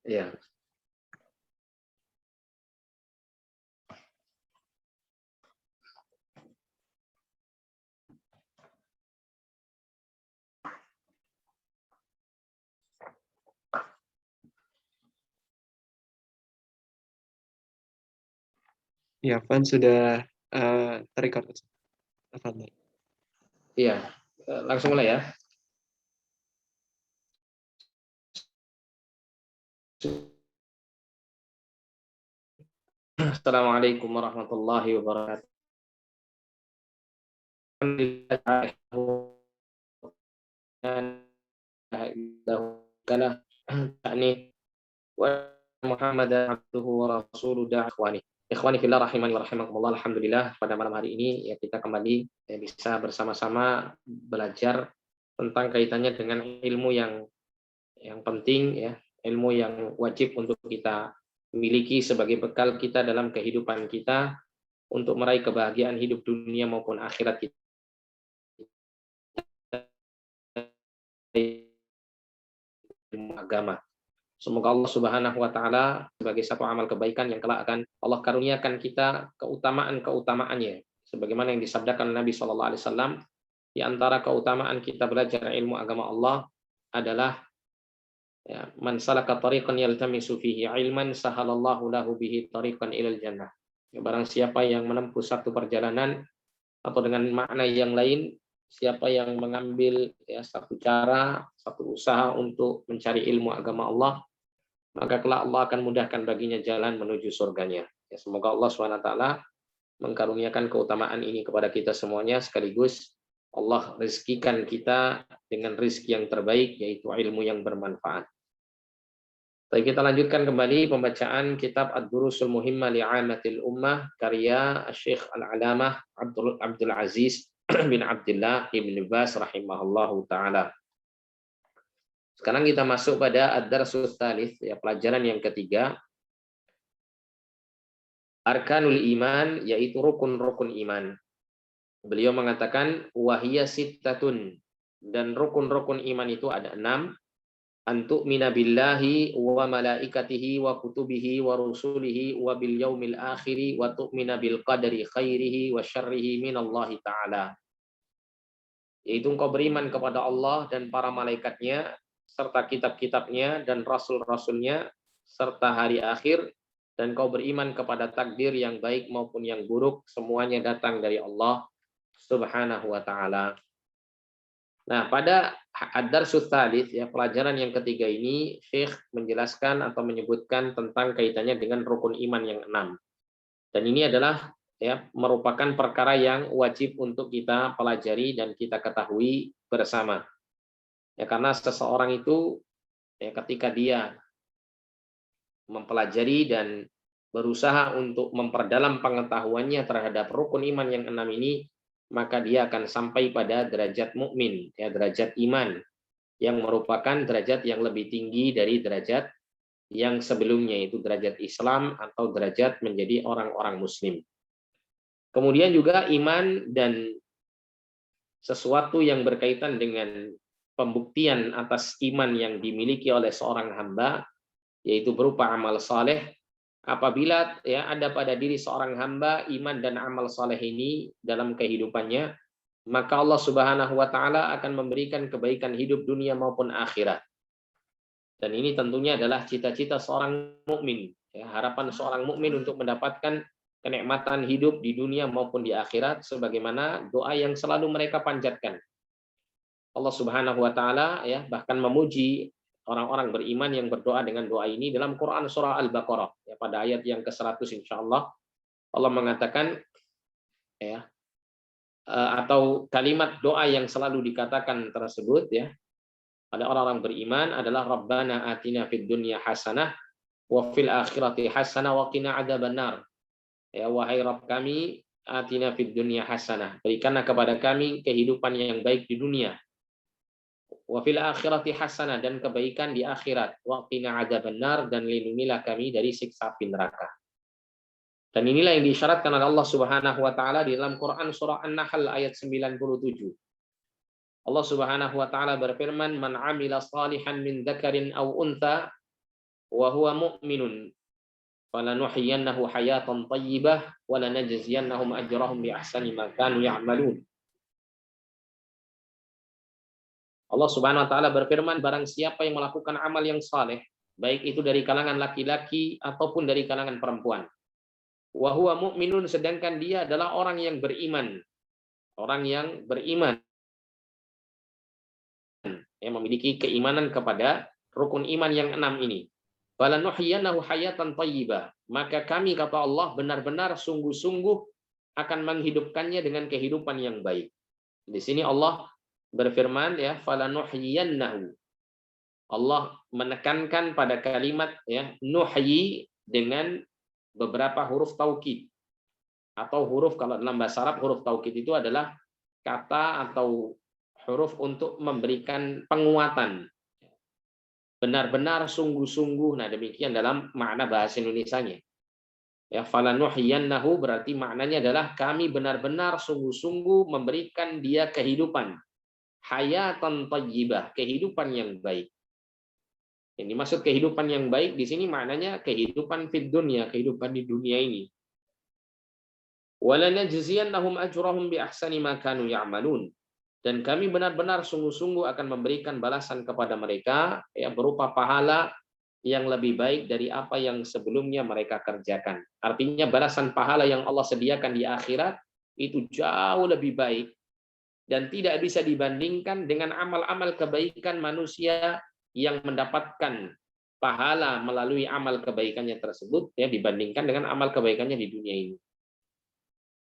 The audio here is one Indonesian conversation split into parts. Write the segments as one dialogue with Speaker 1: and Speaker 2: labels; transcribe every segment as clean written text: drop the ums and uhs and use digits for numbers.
Speaker 1: Ya.
Speaker 2: Ya, Van sudah terrecord.
Speaker 1: Iya, langsung mulai ya. Assalamualaikum warahmatullahi wabarakatuh. Muhammad abduhu wa rasuluhu da'wani. Ikhwani fillah rahimani wa rahimakumullah. Alhamdulillah pada malam hari ini ya kita kembali bisa bersama-sama belajar tentang kaitannya dengan ilmu yang penting ya, ilmu yang wajib untuk kita miliki sebagai bekal kita dalam kehidupan kita untuk meraih kebahagiaan hidup dunia maupun akhirat kita. Ilmu agama. Semoga Allah Subhanahu wa taala sebagai satu amal kebaikan yang kelak akan Allah karuniakan kita keutamaan-keutamaannya sebagaimana yang disabdakan Nabi sallallahu alaihi wasallam, di antara keutamaan kita belajar ilmu agama Allah adalah ya, man salaka tariqan yaltamisu fihi ilman sahalallahu lahu bihi tariqan ilal jannah. Ya, barang siapa yang menempuh satu perjalanan atau dengan makna yang lain, siapa yang mengambil ya satu cara, satu usaha untuk mencari ilmu agama Allah, maka kelak Allah akan mudahkan baginya jalan menuju surganya. Ya, semoga Allah SWT mengkaruniakan keutamaan ini kepada kita semuanya, sekaligus Allah rezekikan kita dengan rezeki yang terbaik, yaitu ilmu yang bermanfaat. Tapi kita lanjutkan kembali pembacaan kitab Ad-Durusul Muhimmah li'amatil Ummah karya Syekh Al-Alamah Abdul Aziz bin Abdullah Ibn Baz rahimahullahu ta'ala. Sekarang kita masuk pada ad-darsus tsalits, ya, pelajaran yang ketiga. Arkanul iman, yaitu rukun-rukun iman. Beliau mengatakan wahiyya sittatun, dan rukun-rukun iman itu ada 6. Antu'mina billahi wa malaikatihi wa kutubihi wa rusulihi wa bil yaumil akhiri wa tu'mina bil qadari khairihi wa syarrihi minallahi ta'ala. Yaitu engkau beriman kepada Allah dan para malaikatnya, serta kitab-kitabnya dan rasul-rasulnya, serta hari akhir, dan kau beriman kepada takdir yang baik maupun yang buruk, semuanya datang dari Allah Subhanahu wa ta'ala. Nah, pada ad-darsus tsalits, ya, pelajaran yang ketiga ini, Syekh menjelaskan atau menyebutkan tentang kaitannya dengan rukun iman yang 6. Dan ini adalah ya merupakan perkara yang wajib untuk kita pelajari dan kita ketahui bersama. Ya, karena seseorang itu ya ketika dia mempelajari dan berusaha untuk memperdalam pengetahuannya terhadap rukun iman yang 6 ini, maka dia akan sampai pada derajat mukmin, ya, derajat iman yang merupakan derajat yang lebih tinggi dari derajat yang sebelumnya, itu derajat Islam atau derajat menjadi orang-orang muslim. Kemudian juga iman dan sesuatu yang berkaitan dengan pembuktian atas iman yang dimiliki oleh seorang hamba, yaitu berupa amal saleh. Apabila ya ada pada diri seorang hamba iman dan amal saleh ini dalam kehidupannya, maka Allah Subhanahu wa taala akan memberikan kebaikan hidup dunia maupun akhirat. Dan ini tentunya adalah cita-cita seorang mukmin, ya, harapan seorang mukmin untuk mendapatkan kenikmatan hidup di dunia maupun di akhirat, sebagaimana doa yang selalu mereka panjatkan. Allah Subhanahu wa taala ya bahkan memuji orang-orang beriman yang berdoa dengan doa ini dalam Quran surah Al-Baqarah, ya, pada ayat yang ke-100 insyaallah Allah mengatakan ya atau kalimat doa yang selalu dikatakan tersebut ya pada orang-orang beriman adalah Rabbana atina fid dunya hasanah wa fil akhirati hasanah wa qina adzabannar. Ya, wahai Rabb kami, atina fid dunya hasanah, berikanlah kepada kami kehidupan yang baik di dunia. Wa fil akhirati hasanah, dan kebaikan di akhirat. Wa qina adzabannar, dan lindungilah kami dari siksa api neraka. Dan inilah yang diisyaratkan oleh Allah Subhanahu wa taala di dalam Quran surah An-Nahl ayat 97. Allah Subhanahu wa taala berfirman, "Man 'amila shalihan min dzakarin aw untha wa huwa mu'minun falanuhyiyannahu hayatan thayyibah wa lanajziyannahum ajrahum bi ahsani ma kanu ya'malun. Allah Subhanahu wa taala berfirman, barang siapa yang melakukan amal yang saleh, baik itu dari kalangan laki-laki ataupun dari kalangan perempuan, wa huwa mu'minun, sedangkan dia adalah orang yang beriman, yang memiliki keimanan kepada rukun iman yang 6 ini. Falanuhyiyannahu hayatan thayyibah, maka kami, kata Allah, benar-benar sungguh-sungguh akan menghidupkannya dengan kehidupan yang baik. Di sini Allah berfirman, ya, falanuhyiyannahu. Allah menekankan pada kalimat, ya, nuhyi dengan beberapa huruf taukid atau huruf, kalau dalam bahasa Arab huruf taukid itu adalah kata atau huruf untuk memberikan penguatan, benar-benar sungguh-sungguh. Nah, demikian dalam makna bahasa Indonesianya. Ya, falanuhyiyannahu berarti maknanya adalah kami benar-benar sungguh-sungguh memberikan dia kehidupan, hayatan thayyibah, kehidupan yang baik. Yang dimaksud kehidupan yang baik di sini maknanya kehidupan fid dunya, kehidupan di dunia ini. Walanajziyannahum ajrahum bi ahsani ma kanu ya'malun. Dan kami benar-benar sungguh-sungguh akan memberikan balasan kepada mereka, ya, berupa pahala yang lebih baik dari apa yang sebelumnya mereka kerjakan. Artinya balasan pahala yang Allah sediakan di akhirat itu jauh lebih baik dan tidak bisa dibandingkan dengan amal-amal kebaikan manusia yang mendapatkan pahala melalui amal kebaikannya tersebut, ya, dibandingkan dengan amal kebaikannya di dunia ini.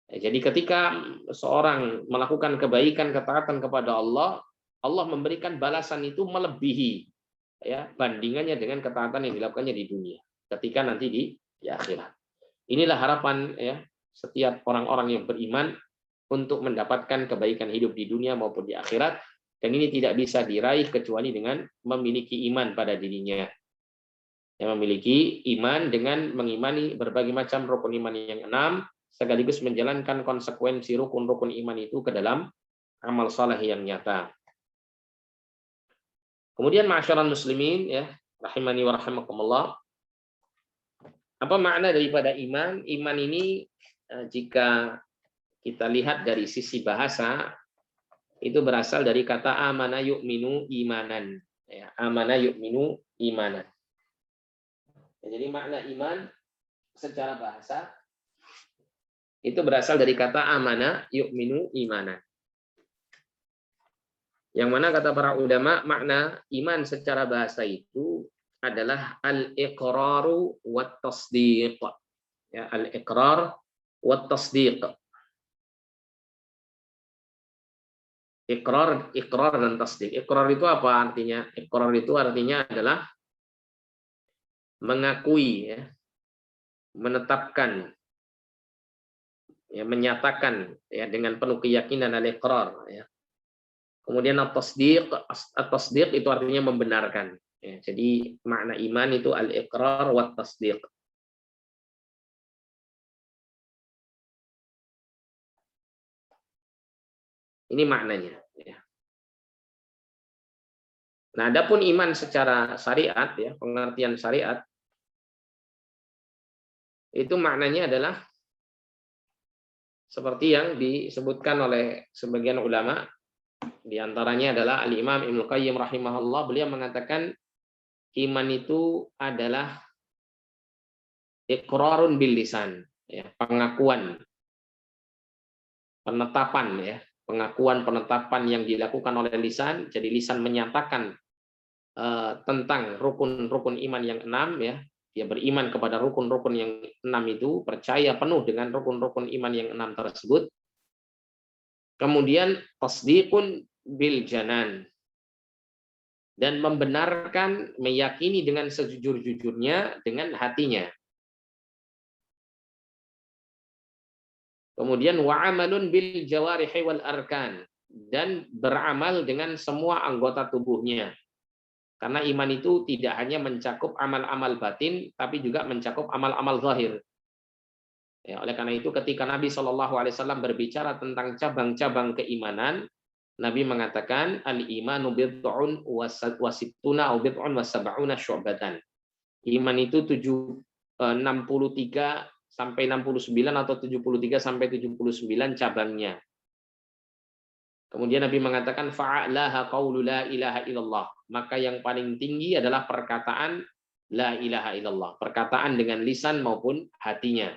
Speaker 1: Jadi ketika seorang melakukan kebaikan, ketaatan kepada Allah, Allah memberikan balasan itu melebihi, ya, bandingannya dengan ketaatan yang dilakukannya di dunia ketika nanti di akhirat. Inilah harapan, ya, setiap orang-orang yang beriman untuk mendapatkan kebaikan hidup di dunia maupun di akhirat, dan ini tidak bisa diraih kecuali dengan memiliki iman pada dirinya. Yang memiliki iman dengan mengimani berbagai macam rukun iman yang 6, sekaligus menjalankan konsekuensi rukun-rukun iman itu ke dalam amal saleh yang nyata. Kemudian ma'asyiral muslimin, ya, rahimani wa rahimakumullah. Apa makna daripada iman? Iman ini jika kita lihat dari sisi bahasa itu berasal dari kata amana yu'minu imanan, ya, amana yu'minu imanan. Jadi makna iman secara bahasa itu berasal dari kata amana yu'minu imanan. Yang mana kata para ulama, makna iman secara bahasa itu adalah al-iqraru wat tasdiq. Ya, al-iqrar wat tasdiq. Iqrar dan tasdiq. Iqrar itu apa artinya? Iqrar itu artinya adalah mengakui, ya, menetapkan, ya, menyatakan, ya, dengan penuh keyakinan, al-iqrar, ya. Kemudian at-tasdiq itu artinya membenarkan, ya. Jadi makna iman itu al-iqrar wa tasdiq. Ini maknanya, ya. Nah, adapun iman secara syariat, ya, pengertian syariat itu maknanya adalah seperti yang disebutkan oleh sebagian ulama, di antaranya adalah Al-Imam Ibnu Qayyim rahimahullah. Beliau mengatakan iman itu adalah iqrarun bil lisan, ya, pengakuan, penetapan, ya, penetapan yang dilakukan oleh lisan. Jadi lisan menyatakan tentang rukun-rukun iman yang 6, ya. Dia beriman kepada rukun-rukun yang 6 itu, percaya penuh dengan rukun-rukun iman yang 6 tersebut. Kemudian tasdiqun bil janan, dan membenarkan, meyakini dengan sejujur-jujurnya dengan hatinya. Kemudian wa'amalun bil jawarihi wal arkan, dan beramal dengan semua anggota tubuhnya. Karena iman itu tidak hanya mencakup amal-amal batin, tapi juga mencakup amal-amal zahir. Ya, oleh karena itu ketika Nabi SAW berbicara tentang cabang-cabang keimanan, Nabi mengatakan al-imanu bid'un wa sittuna aw bid'un wa sab'una syu'batan. Iman itu 63 sampai 69 atau 73 sampai 79 cabangnya. Kemudian Nabi mengatakan fa'alaha qaulu la ilaha illallah. Maka yang paling tinggi adalah perkataan la ilaha illallah. Perkataan dengan lisan maupun hatinya.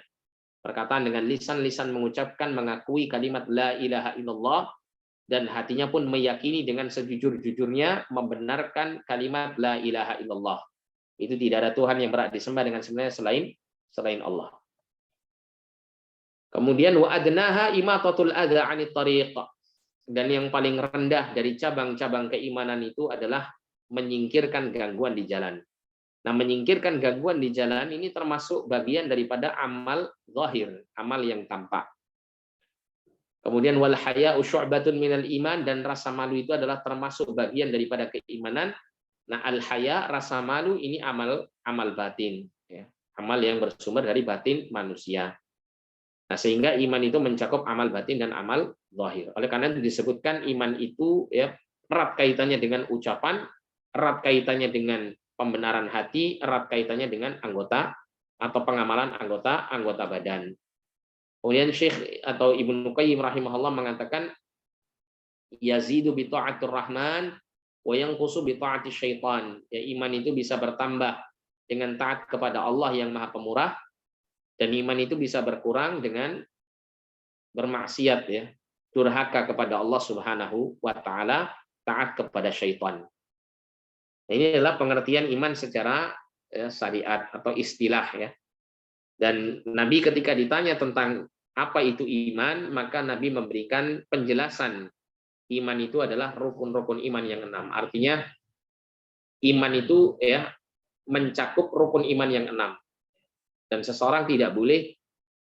Speaker 1: Perkataan dengan lisan mengucapkan mengakui kalimat la ilaha illallah, dan hatinya pun meyakini dengan sejujur-jujurnya membenarkan kalimat la ilaha illallah. Itu tidak ada Tuhan yang berhak disembah dengan sebenarnya selain Allah. Kemudian wa adnaha imatatul adza 'anit thariq. Dan yang paling rendah dari cabang-cabang keimanan itu adalah menyingkirkan gangguan di jalan. Nah, menyingkirkan gangguan di jalan ini termasuk bagian daripada amal zahir, amal yang tampak. Kemudian wal haya'u syu'batun minal iman, dan rasa malu itu adalah termasuk bagian daripada keimanan. Nah, al haya, rasa malu ini amal batin, ya. Amal yang bersumber dari batin manusia. Nah, sehingga iman itu mencakup amal batin dan amal zahir. Oleh karena itu disebutkan iman itu ya erat kaitannya dengan ucapan, erat kaitannya dengan pembenaran hati, erat kaitannya dengan anggota atau pengamalan anggota badan. Kemudian Syekh atau Ibnu Qayyim rahimahullah mengatakan yazidu bi ta'atir rahman wa yanqusu bi ta'ati syaitan. Ya, iman itu bisa bertambah dengan taat kepada Allah yang Maha Pemurah, dan iman itu bisa berkurang dengan bermaksiat, ya, durhaka kepada Allah Subhanahu wa taala, taat kepada syaitan. Ini adalah pengertian iman secara syariat atau istilah, ya. Dan Nabi ketika ditanya tentang apa itu iman, maka Nabi memberikan penjelasan iman itu adalah rukun-rukun iman yang 6. Artinya iman itu ya mencakup rukun iman yang 6. Dan seseorang tidak boleh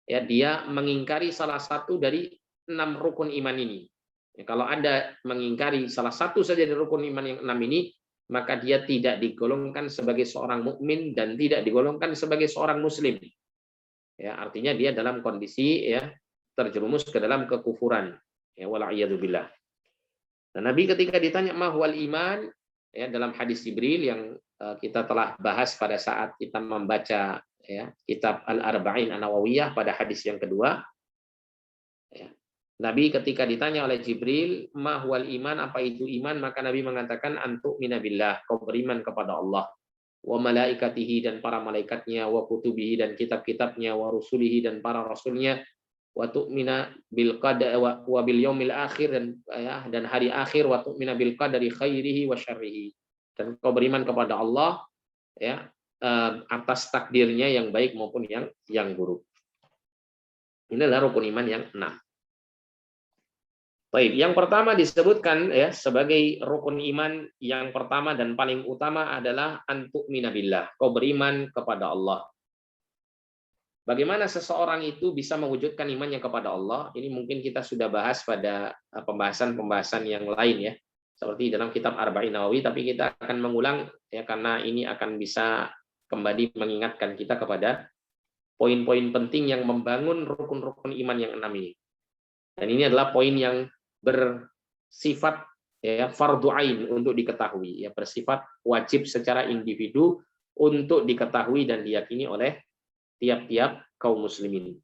Speaker 1: ya dia mengingkari salah satu dari 6 rukun iman ini. Ya, kalau Anda mengingkari salah satu saja dari rukun iman yang 6 ini, maka dia tidak digolongkan sebagai seorang mukmin dan tidak digolongkan sebagai seorang muslim. Ya, artinya dia dalam kondisi ya terjerumus ke dalam kekufuran. Ya, wala'iyadzubillah. Nah, Nabi ketika ditanya mahwal iman, ya, dalam hadis Jibril yang kita telah bahas pada saat kita membaca ya kitab Al-Arba'in An-Nawawiyah pada hadis yang kedua, ya, Nabi ketika ditanya oleh Jibril mahwal iman, apa itu iman, maka Nabi mengatakan antu'mina billah, kau beriman kepada Allah, wa malaikatihi, dan para malaikatnya, wa kutubihi, dan kitab-kitabnya, wa rusulihi, dan para rasulnya, wa tu'mina bil qadar wa bil yaumil akhir, dan hari akhir, wa tu'mina bil qadari khairihi wa syarrihi, dan kau beriman kepada Allah ya atas takdirnya yang baik maupun yang buruk. Ini adalah rukun iman yang 6. Baik, yang pertama disebutkan ya sebagai rukun iman yang pertama dan paling utama adalah antu'mina billah, kau beriman kepada Allah. Bagaimana seseorang itu bisa mewujudkan imannya kepada Allah? Ini mungkin kita sudah bahas pada pembahasan-pembahasan yang lain ya, seperti dalam kitab Arba'in Nawawi, tapi kita akan mengulang ya karena ini akan bisa kembali mengingatkan kita kepada poin-poin penting yang membangun rukun-rukun iman yang 6 ini. Dan ini adalah poin yang bersifat ya fardhu ain untuk diketahui, ya bersifat wajib secara individu untuk diketahui dan diyakini oleh tiap-tiap kaum muslimin.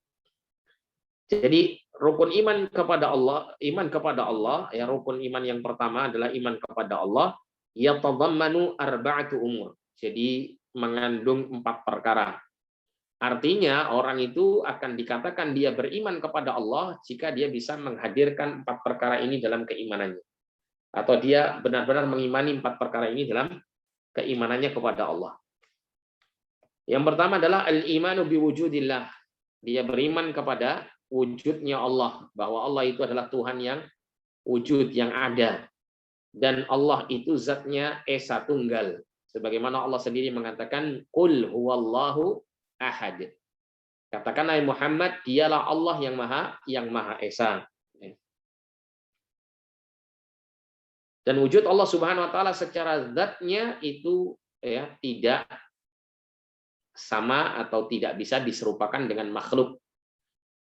Speaker 1: Jadi rukun iman kepada Allah, ya rukun iman yang pertama adalah iman kepada Allah, yatadammanu arba'atu umur. Jadi mengandung 4 perkara. Artinya orang itu akan dikatakan dia beriman kepada Allah jika dia bisa menghadirkan 4 perkara ini dalam keimanannya. Atau dia benar-benar mengimani 4 perkara ini dalam keimanannya kepada Allah. Yang pertama adalah al-imanu biwujudillah. Dia beriman kepada wujudnya Allah, bahwa Allah itu adalah Tuhan yang wujud, yang ada. Dan Allah itu zatnya Esa Tunggal. Sebagaimana Allah sendiri mengatakan, Qul huwallahu ahad. Katakan Nabi Muhammad, dialah Allah yang Maha Esa. Dan wujud Allah Subhanahu wa taala secara zatnya itu ya tidak sama atau tidak bisa diserupakan dengan makhluk.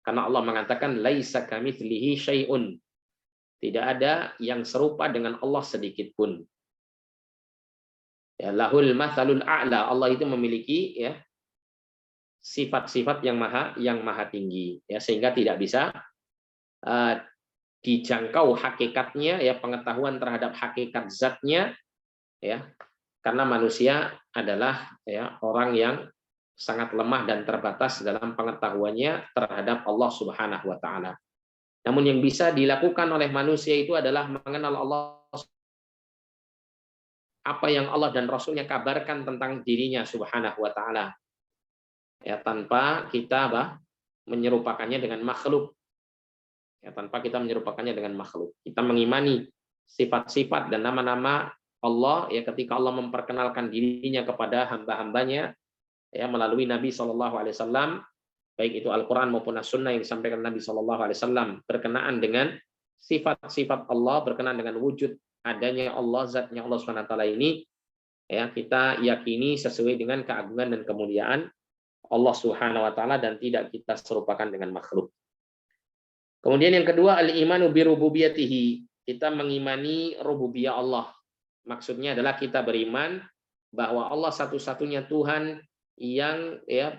Speaker 1: Karena Allah mengatakan laisa kamitslihi syai'un. Tidak ada yang serupa dengan Allah sedikit pun. Ya, lahul matsalul a'la. Allah itu memiliki ya sifat-sifat yang maha tinggi ya, sehingga tidak bisa uh, dijangkau hakikatnya ya, pengetahuan terhadap hakikat zatnya ya, karena manusia adalah ya orang yang sangat lemah dan terbatas dalam pengetahuannya terhadap Allah Subhanahu wa taala. Namun yang bisa dilakukan oleh manusia itu adalah mengenal Allah, apa yang Allah dan Rasulnya kabarkan tentang dirinya Subhanahu wa taala. Ya, tanpa kita menyerupakannya dengan makhluk. Ya, tanpa kita menyerupakannya dengan makhluk. Kita mengimani sifat-sifat dan nama-nama Allah ya, ketika Allah memperkenalkan dirinya kepada hamba-hambanya ya melalui Nabi SAW, baik itu Al-Quran maupun As-Sunnah yang disampaikan Nabi SAW berkenaan dengan sifat-sifat Allah, berkenaan dengan wujud adanya Allah, zatnya Allah SWT ini ya, kita yakini sesuai dengan keagungan dan kemuliaan Allah Subhanahu wa taala dan tidak kita serupakan dengan makhluk. Kemudian yang kedua, al-imanu bi rububiyatihi. Kita mengimani rububiyah Allah. Maksudnya adalah kita beriman bahwa Allah satu-satunya Tuhan yang ya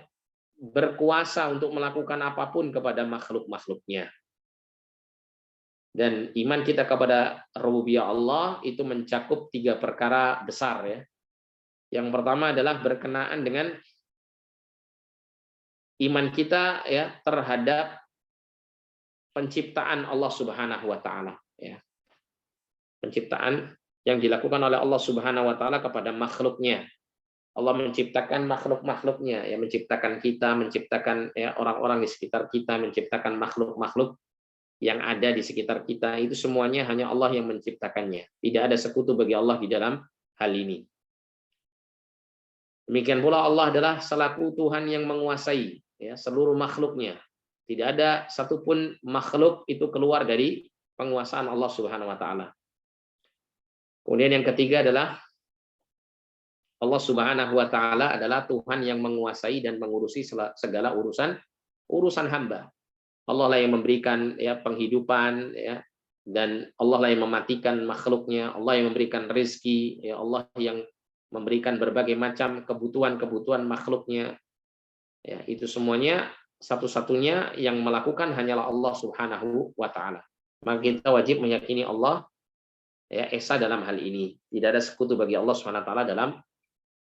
Speaker 1: berkuasa untuk melakukan apapun kepada makhluk-makhluknya. Dan iman kita kepada rububiyah Allah itu mencakup 3 perkara besar ya. Yang pertama adalah berkenaan dengan iman kita ya terhadap penciptaan Allah Subhanahu wa taala ya. Penciptaan yang dilakukan oleh Allah Subhanahu wa taala kepada makhluknya. Allah menciptakan makhluk-makhluknya ya, menciptakan kita, menciptakan ya orang-orang di sekitar kita, menciptakan makhluk-makhluk yang ada di sekitar kita, itu semuanya hanya Allah yang menciptakannya. Tidak ada sekutu bagi Allah di dalam hal ini. Demikian pula Allah adalah selaku Tuhan yang menguasai ya seluruh makhluknya. Tidak ada satupun makhluk itu keluar dari penguasaan Allah Subhanahu wa taala. Kemudian yang ketiga adalah Allah Subhanahu wa taala adalah Tuhan yang menguasai dan mengurusi segala urusan hamba. Allah lah yang memberikan ya penghidupan ya, dan Allah lah yang mematikan makhluknya, Allah yang memberikan rezeki, ya Allah yang memberikan berbagai macam kebutuhan-kebutuhan makhluknya. Ya, itu semuanya satu-satunya yang melakukan hanyalah Allah Subhanahu wa taala. Maka kita wajib meyakini Allah ya esa dalam hal ini. Tidak ada sekutu bagi Allah Subhanahu wa taala dalam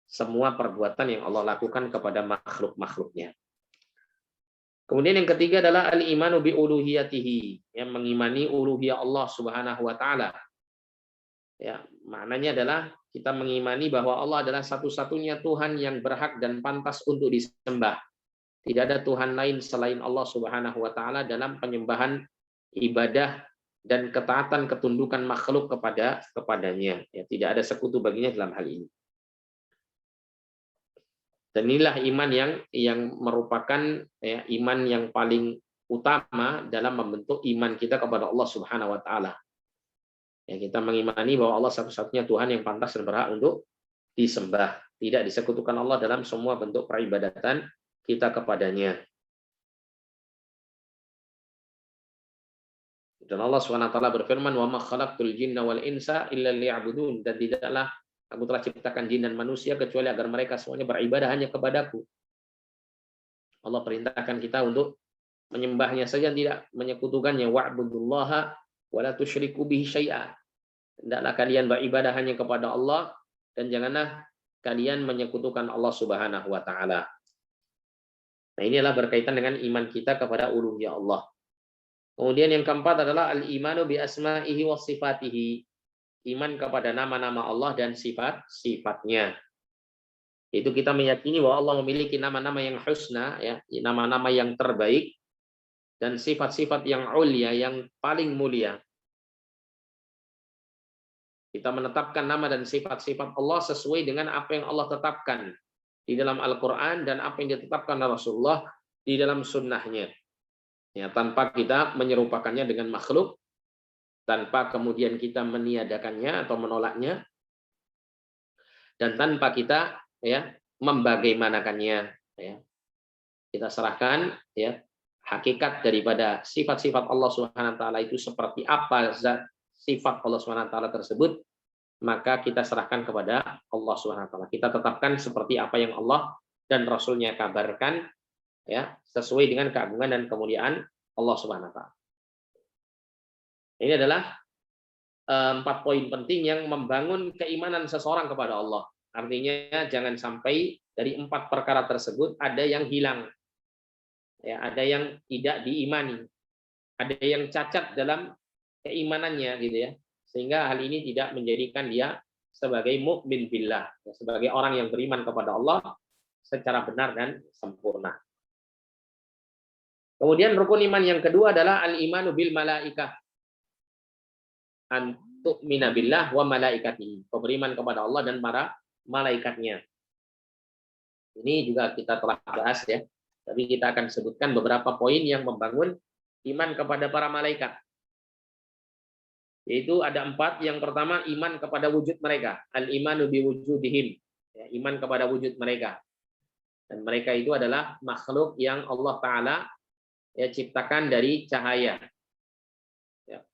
Speaker 1: semua perbuatan yang Allah lakukan kepada makhluk-makhluknya. Kemudian yang ketiga adalah al-imanu bi uluhiyatihi, yang mengimani uluhiyah Allah Subhanahu wa taala. Ya, maknanya adalah kita mengimani bahwa Allah adalah satu-satunya Tuhan yang berhak dan pantas untuk disembah. Tidak ada Tuhan lain selain Allah Subhanahu wa taala dalam penyembahan, ibadah dan ketaatan ketundukan makhluk kepadanya. Ya, tidak ada sekutu baginya dalam hal ini. Dan inilah iman yang merupakan ya, iman yang paling utama dalam membentuk iman kita kepada Allah Subhanahu wa taala. Ya, kita mengimani bahwa Allah satu-satunya Tuhan yang pantas dan berhak untuk disembah. Tidak disekutukan Allah dalam semua bentuk peribadatan kita kepadanya. Dan Allah Subhanahu wa taala berfirman, "Wa ma khalaqtul jinna wal insa illa liya'budun." Dan tidaklah Aku telah ciptakan jin dan manusia kecuali agar mereka semuanya beribadah hanya kepadaku. Allah perintahkan kita untuk menyembahnya saja, tidak menyekutukannya. Wa'budullaha wa la tusyriku bihi syai'a. Hendaklah kalian beribadah hanya kepada Allah dan janganlah kalian menyekutukan Allah Subhanahu wa taala. Nah, inilah berkaitan dengan iman kita kepada uluhiyah Allah. Kemudian yang keempat adalah al-imanu bi asma'ihi wa sifatihi. Iman kepada nama-nama Allah dan sifat-sifatnya. Itu kita meyakini bahwa Allah memiliki nama-nama yang husna, ya, nama-nama yang terbaik, dan sifat-sifat yang ulia, yang paling mulia. Kita menetapkan nama dan sifat-sifat Allah sesuai dengan apa yang Allah tetapkan di dalam Al-Quran dan apa yang ditetapkan oleh Rasulullah di dalam sunnahnya. Ya, tanpa kita menyerupakannya dengan makhluk, tanpa kemudian kita meniadakannya atau menolaknya, dan tanpa kita ya membagaimanakannya. Ya. Kita serahkan ya hakikat daripada sifat-sifat Allah Subhanahu wa taala itu seperti apa zat sifat Allah Subhanahu wa taala tersebut maka kita serahkan kepada Allah Subhanahu wa taala. Kita tetapkan seperti apa yang Allah dan Rasul-Nya kabarkan, ya, sesuai dengan keagungan dan kemuliaan Allah Subhanahu wa taala. Ini adalah 4 poin penting yang membangun keimanan seseorang kepada Allah. Artinya jangan sampai dari 4 perkara tersebut ada yang hilang, ya, ada yang tidak diimani, ada yang cacat dalam keimanannya, gitu ya, sehingga hal ini tidak menjadikan dia sebagai mukmin billah, sebagai orang yang beriman kepada Allah secara benar dan sempurna. Kemudian rukun iman yang kedua adalah al-imanu bil malaikah, antuk minabillah wa malaikatihi, beriman kepada Allah dan para malaikatnya. Ini juga kita telah bahas, ya, tapi kita akan sebutkan beberapa poin yang membangun iman kepada para malaikat. Yaitu ada 4. Yang pertama, iman kepada wujud mereka, al-imanu biwujudihim, ya, iman kepada wujud mereka. Dan mereka itu adalah makhluk yang Allah Ta'ala, ya, ciptakan dari cahaya. Ya.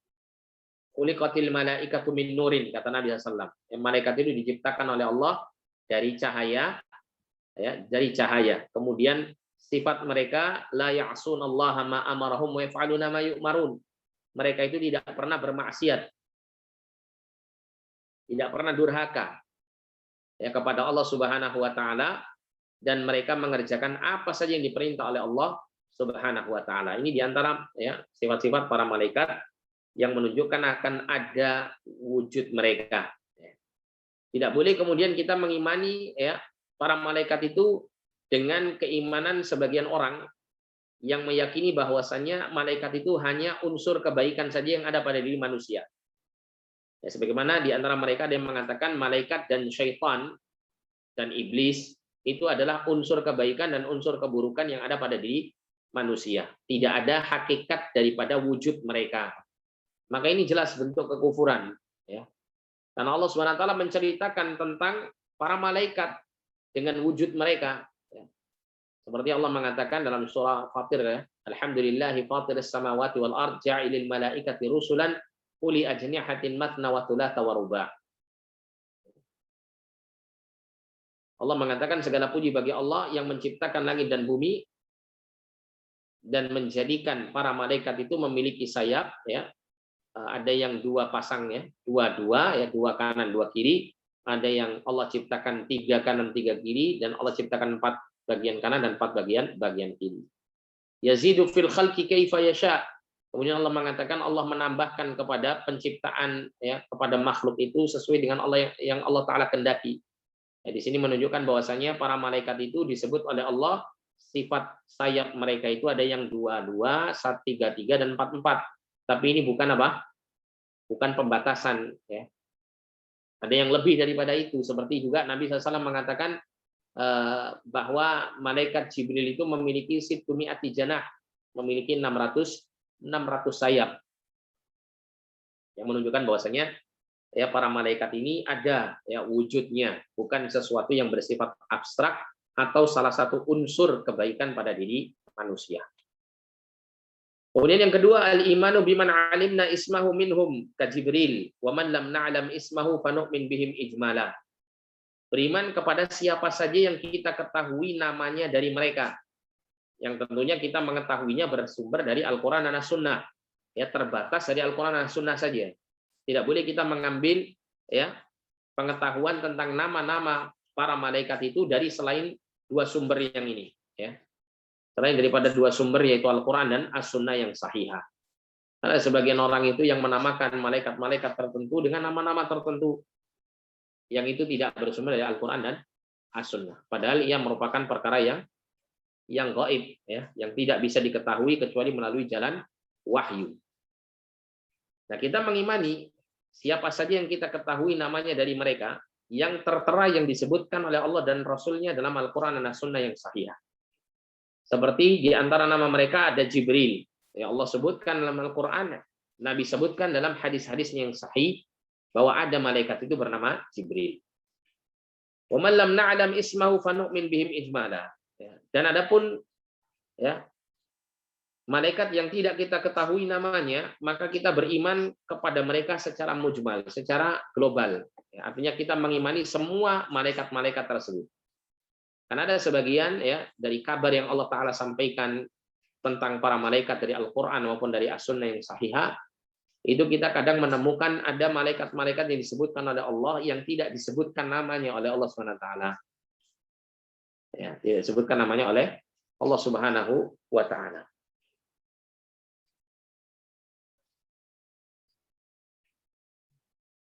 Speaker 1: Khuliqatil malaikatu min nurin, kata Nabi SAW. Yang malaikat itu diciptakan oleh Allah dari cahaya, ya, dari cahaya. Kemudian sifat mereka la ya'sunallaha ma amarahum wa yaf'aluna ma yu'marun. Mereka itu tidak pernah bermaksiat, tidak pernah durhaka, ya, kepada Allah Subhanahu wa taala, dan mereka mengerjakan apa saja yang diperintah oleh Allah Subhanahu wa taala. Ini diantara, ya, sifat-sifat para malaikat yang menunjukkan akan ada wujud mereka. Tidak boleh kemudian kita mengimani, ya, para malaikat itu dengan keimanan sebagian orang yang meyakini bahwasannya malaikat itu hanya unsur kebaikan saja yang ada pada diri manusia. Ya, sebagaimana di antara mereka ada yang mengatakan malaikat dan syaitan dan iblis itu adalah unsur kebaikan dan unsur keburukan yang ada pada diri manusia. Tidak ada hakikat daripada wujud mereka. Maka ini jelas bentuk kekufuran, ya. Karena Allah SWT menceritakan tentang para malaikat dengan wujud mereka. Seperti Allah mengatakan dalam surah Fatir, ya, Alhamdulillahi fatiris samawati wal ard ja'ilil malaikati rusulan uli ajnihatin matna wa thulatha wa ruba'. Allah mengatakan segala puji bagi Allah yang menciptakan langit dan bumi dan menjadikan para malaikat itu memiliki sayap, ya. Ada yang 2 pasang, ya, 2 ya, 2 kanan 2 kiri. Ada yang Allah ciptakan 3 kanan 3 kiri, dan Allah ciptakan 4 bagian kanan dan 4 bagian kiri. Yazidu fil khalqi kaifa yasha. Kemudian Allah mengatakan Allah menambahkan kepada penciptaan, ya, kepada makhluk itu sesuai dengan Allah yang Allah Ta'ala kendaki. Ya, di sini menunjukkan bahwasanya para malaikat itu disebut oleh Allah sifat sayap mereka itu ada yang 2, 3, dan 4. Tapi ini bukan apa? Bukan pembatasan, ya. Ada yang lebih daripada itu. Seperti juga Nabi SAW mengatakan bahwa malaikat Jibril itu memiliki situmi'ati janah, memiliki 600 sayap, yang menunjukkan bahwasanya, ya, para malaikat ini ada, ya, wujudnya, bukan sesuatu yang bersifat abstrak atau salah satu unsur kebaikan pada diri manusia. Kemudian yang kedua, al-imanu biman alimna ismahu minhum ka Jibril wa man lam na'lam ismahu fanu'min bihim ijmala. Beriman kepada siapa saja yang kita ketahui namanya dari mereka, yang tentunya kita mengetahuinya bersumber dari Al-Quran dan As-Sunnah, ya, terbatas dari Al-Quran dan As-Sunnah saja. Tidak boleh kita mengambil, ya, pengetahuan tentang nama-nama para malaikat itu dari selain 2 sumber yang ini, ya. Selain daripada 2 sumber, yaitu Al-Quran dan As-Sunnah yang sahihah. Ada sebagian orang itu yang menamakan malaikat-malaikat tertentu dengan nama-nama tertentu yang itu tidak bersumber dari Al-Quran dan As-Sunnah. Padahal ia merupakan perkara yang gaib, ya, yang tidak bisa diketahui kecuali melalui jalan wahyu. Nah, kita mengimani siapa saja yang kita ketahui namanya dari mereka yang tertera yang disebutkan oleh Allah dan Rasul-Nya dalam Al-Quran dan As-Sunnah yang sahihah. Seperti di antara nama mereka ada Jibril, ya, Allah sebutkan dalam Al-Quran, Nabi sebutkan dalam hadis-hadisnya yang sahih bahwa ada malaikat itu bernama Jibril. Wa man lam na'lam ismahu fanu'min bihim ijmala. Dan adapun, ya, malaikat yang tidak kita ketahui namanya, maka kita beriman kepada mereka secara mujmal, secara global. Ya, artinya kita mengimani semua malaikat-malaikat tersebut. Karena ada sebagian ya dari kabar yang Allah Ta'ala sampaikan tentang para malaikat dari Al-Quran maupun dari As-Sunnah yang sahihah, itu kita kadang menemukan ada malaikat-malaikat yang disebutkan oleh Allah yang tidak disebutkan namanya oleh Allah SWT. Ya, tidak disebutkan namanya oleh Allah Subhanahu wa Ta'ala.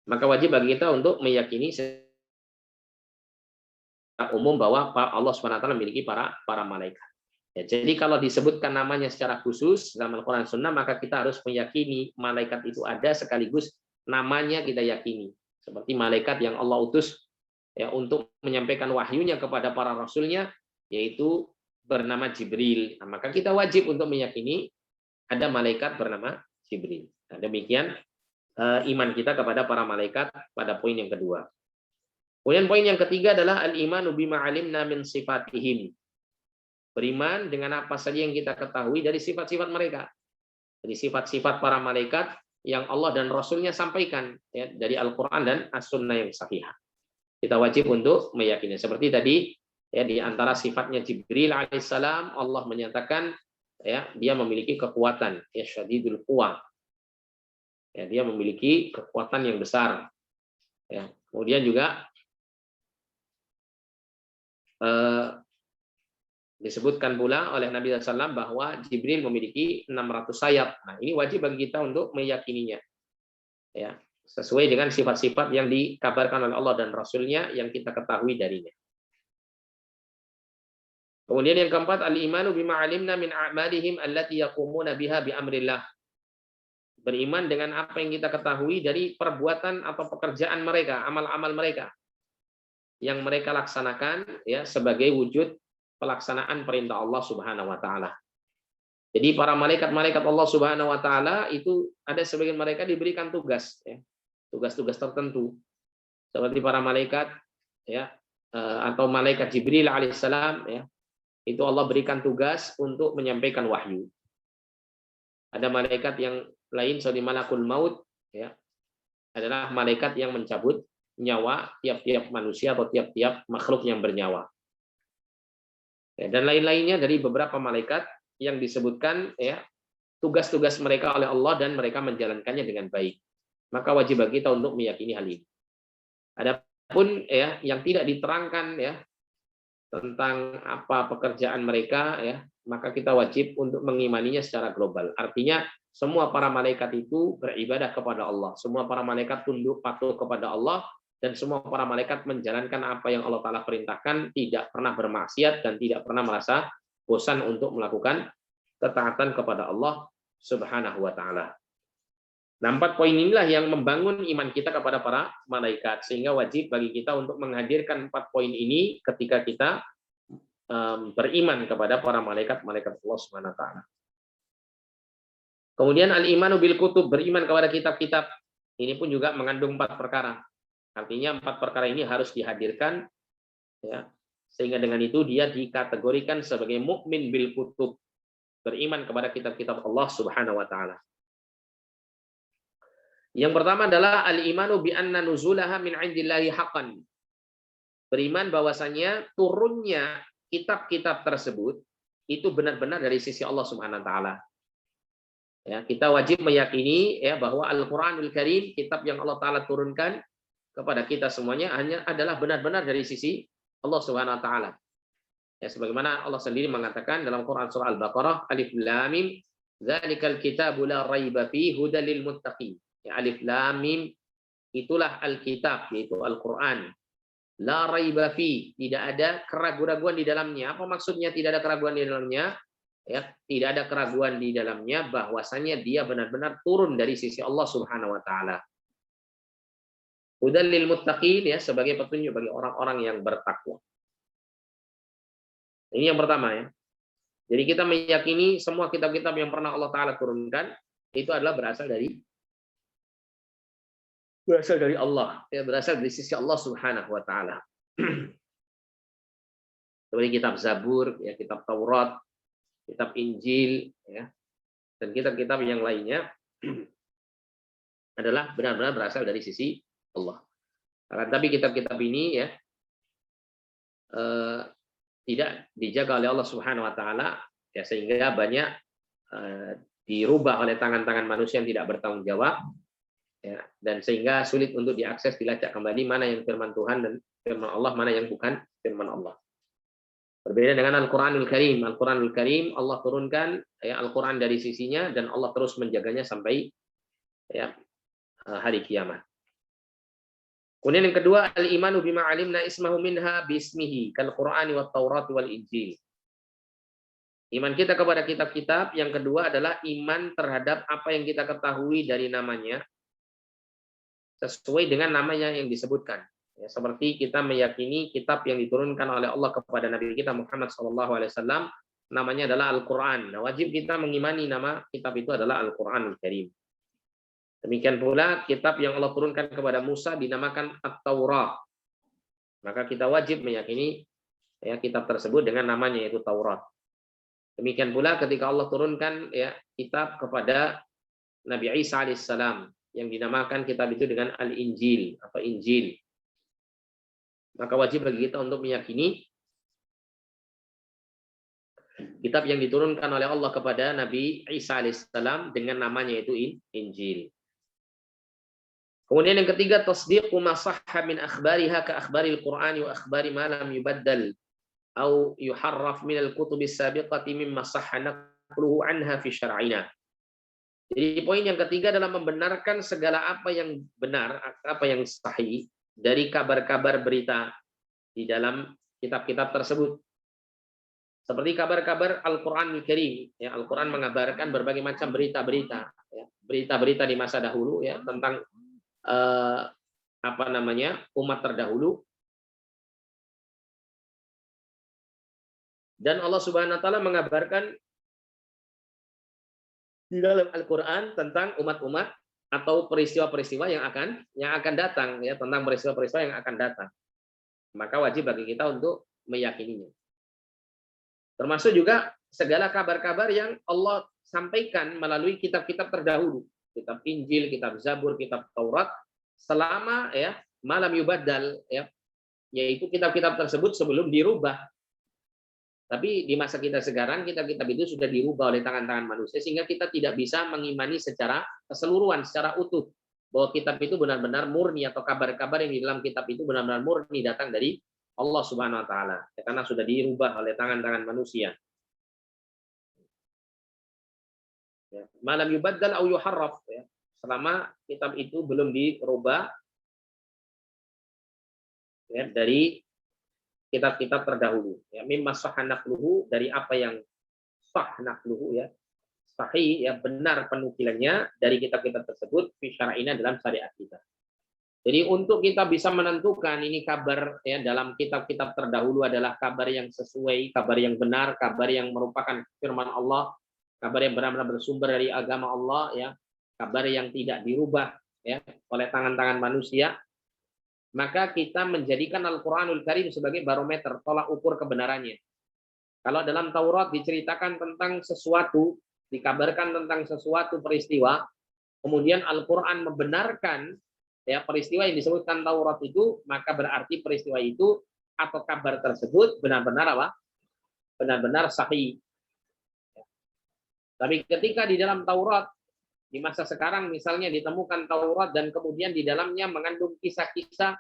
Speaker 1: Maka wajib bagi kita untuk meyakini umum bahwa Allah SWT memiliki para malaikat. Ya, jadi kalau disebutkan namanya secara khusus dalam Al-Quran Sunnah, maka kita harus meyakini malaikat itu ada sekaligus namanya kita yakini. Seperti malaikat yang Allah utus ya untuk menyampaikan wahyunya kepada para rasulnya, yaitu bernama Jibril. Nah, maka kita wajib untuk meyakini ada malaikat bernama Jibril. Nah, demikian iman kita kepada para malaikat pada poin yang kedua. Kemudian poin yang ketiga adalah al-imanu bima alimna min sifatihim. Beriman dengan apa saja yang kita ketahui dari sifat-sifat mereka. Dari sifat-sifat para malaikat yang Allah dan Rasulnya sampaikan ya, dari Al-Quran dan As-Sunnah yang sahihah. Kita wajib untuk meyakini. Seperti tadi ya, di antara sifatnya Jibril alaihissalam, Allah menyatakan ya dia memiliki kekuatan, ya syadidul quwa. Ya, dia memiliki kekuatan yang besar. Ya, kemudian juga disebutkan pula oleh Nabi SAW bahwa Jibril memiliki 600 sayap. Nah, ini wajib bagi kita untuk meyakininya. Ya, sesuai dengan sifat-sifat yang dikabarkan oleh Allah dan Rasulnya yang kita ketahui darinya. Kemudian yang keempat, al-imanu bima alimna min a'malihim allati yaqumuna biha bi amrillah. Beriman dengan apa yang kita ketahui dari perbuatan atau pekerjaan mereka, amal-amal mereka yang mereka laksanakan ya sebagai wujud pelaksanaan perintah Allah Subhanahu wa taala. Jadi para malaikat-malaikat Allah Subhanahu wa taala itu ada sebagian mereka diberikan tugas ya. Tugas-tugas tertentu. Seperti para malaikat ya atau malaikat Jibril alaihissalam ya. Itu Allah berikan tugas untuk menyampaikan wahyu. Ada malaikat yang lain seperti malakul maut ya. Adalah malaikat yang mencabut nyawa tiap-tiap manusia atau tiap-tiap makhluk yang bernyawa. Dan lain-lainnya dari beberapa malaikat yang disebutkan ya tugas-tugas mereka oleh Allah dan mereka menjalankannya dengan baik. Maka wajib bagi kita untuk meyakini hal ini. Adapun ya yang tidak diterangkan ya tentang apa pekerjaan mereka ya, maka kita wajib untuk mengimaninya secara global. Artinya semua para malaikat itu beribadah kepada Allah. Semua para malaikat tunduk patuh kepada Allah. Dan semua para malaikat menjalankan apa yang Allah Ta'ala perintahkan, tidak pernah bermaksiat dan tidak pernah merasa bosan untuk melakukan ketaatan kepada Allah Subhanahu wa Ta'ala. Nah, 4 poin inilah yang membangun iman kita kepada para malaikat, sehingga wajib bagi kita untuk menghadirkan 4 poin ini ketika kita beriman kepada para malaikat-malaikat Allah Subhanahu wa Ta'ala. Kemudian al-imanu bil kutub, beriman kepada kitab-kitab. Ini pun juga mengandung 4 perkara. Artinya 4 perkara ini harus dihadirkan ya, sehingga dengan itu dia dikategorikan sebagai mukmin bil kutub, beriman kepada kitab-kitab Allah Subhanahu wa taala. Yang pertama adalah al-imanu bi anna nuzulaha min 'indillahi haqqan. Beriman bahwasanya turunnya kitab-kitab tersebut itu benar-benar dari sisi Allah Subhanahu wa taala. Ya, kita wajib meyakini ya bahwa Al-Qur'anul Karim, kitab yang Allah Taala turunkan kepada kita semuanya hanya adalah benar-benar dari sisi Allah Subhanahu wa taala. Ya, sebagaimana Allah sendiri mengatakan dalam Quran surah Al-Baqarah, Alif Lam Mim, dzalikal kitabu la raiba fihi hudal lil muttaqin. Ya, Alif Lam Mim itulah Alkitab, yaitu Al-Qur'an. La raiba fihi, tidak ada keraguan-raguan di dalamnya. Apa maksudnya tidak ada keraguan di dalamnya? Ya, tidak ada keraguan di dalamnya bahwasanya dia benar-benar turun dari sisi Allah Subhanahu wa taala. Hudal lil muttaqin, ya, sebagai petunjuk bagi orang-orang yang bertakwa. Ini yang pertama ya. Jadi kita meyakini semua kitab-kitab yang pernah Allah Ta'ala turunkan itu adalah berasal dari Allah, ya, berasal dari sisi Allah Subhanahu wa taala. Seperti kitab Zabur, ya, kitab Taurat, kitab Injil, ya. dan kitab-kitab yang lainnya adalah benar-benar berasal dari sisi Allah. Akan tapi kitab-kitab ini ya tidak dijaga oleh Allah Subhanahu wa taala ya, sehingga banyak dirubah oleh tangan-tangan manusia yang tidak bertanggung jawab ya, dan sehingga sulit untuk diakses, dilacak kembali mana yang firman Tuhan dan firman Allah, mana yang bukan firman Allah. Berbeda dengan Al-Qur'anul Karim. Al-Qur'anul Karim Allah turunkan ya Al-Qur'an dari sisinya dan Allah terus menjaganya sampai ya hari kiamat. Kemudian yang kedua, al-imanu bima alimna ismahu minha bismihi kal Qur'ani wat Taurat wal Injil. Iman kita kepada kitab-kitab. Yang kedua adalah iman terhadap apa yang kita ketahui dari namanya sesuai dengan namanya yang disebutkan. Ya, seperti kita meyakini kitab yang diturunkan oleh Allah kepada Nabi kita Muhammad SAW namanya adalah Al-Quran. Nah, wajib kita mengimani nama kitab itu adalah Al-Quranul Karim. Demikian pula kitab yang Allah turunkan kepada Musa dinamakan At-Taurat. Maka kita wajib meyakini ya kitab tersebut dengan namanya yaitu Taurat. Demikian pula ketika Allah turunkan ya kitab kepada Nabi Isa alaihissalam yang dinamakan kitab itu dengan Al-Injil atau Injil. Maka wajib bagi kita untuk meyakini kitab yang diturunkan oleh Allah kepada Nabi Isa alaihissalam dengan namanya itu Injil. Kemudian yang ketiga, tasdiqu ma sahha min akhbariha ka akhbaril Qur'ani wa akhbari ma lam yubaddal au yuharraf min al-kutub as-sabiqati mimma sahha naqluhu anha fi syar'ina. Jadi poin yang ketiga adalah membenarkan segala apa yang benar, apa yang sahih dari kabar-kabar berita di dalam kitab-kitab tersebut. Seperti kabar-kabar Al-Qur'anul Karim, ya Al-Qur'an mengabarkan berbagai macam berita-berita, ya, berita-berita di masa dahulu ya tentang umat terdahulu. Dan Allah Subhanahu wa taala mengabarkan di dalam Al-Qur'an tentang umat-umat atau peristiwa-peristiwa yang akan datang ya, tentang peristiwa-peristiwa yang akan datang. Maka wajib bagi kita untuk meyakininya. Termasuk juga segala kabar-kabar yang Allah sampaikan melalui kitab-kitab terdahulu, kitab Injil, kitab Zabur, kitab Taurat, selama ya malam yubaddal ya, yaitu kitab-kitab tersebut sebelum dirubah. Tapi di masa kita sekarang kitab-kitab itu sudah dirubah oleh tangan-tangan manusia sehingga kita tidak bisa mengimani secara keseluruhan, secara utuh bahwa kitab itu benar-benar murni atau kabar-kabar yang di dalam kitab itu benar-benar murni datang dari Allah Subhanahu wa taala ya, karena sudah dirubah oleh tangan-tangan manusia. Ya, malam yubaddal au yuharraf ya. Selama kitab itu belum dirubah ya, dari kitab-kitab terdahulu ya, mimma sahha naqluhu, dari apa yang sah naqluhu ya, sahih ya, benar penukilannya dari kitab-kitab tersebut fi syar'ina, dalam syariat kita. Jadi untuk kita bisa menentukan ini kabar ya dalam kitab-kitab terdahulu adalah kabar yang sesuai, kabar yang benar, kabar yang merupakan firman Allah, kabar yang benar-benar bersumber dari agama Allah ya, kabar yang tidak dirubah ya oleh tangan-tangan manusia, maka kita menjadikan Al-Qur'anul Karim sebagai barometer, tolak ukur kebenarannya. Kalau dalam Taurat diceritakan tentang sesuatu, dikabarkan tentang sesuatu peristiwa, kemudian Al-Qur'an membenarkan ya peristiwa yang disebutkan Taurat itu, maka berarti peristiwa itu atau kabar tersebut benar-benar apa? Benar-benar sahih. Tapi ketika di dalam Taurat di masa sekarang misalnya ditemukan Taurat dan kemudian di dalamnya mengandung kisah-kisah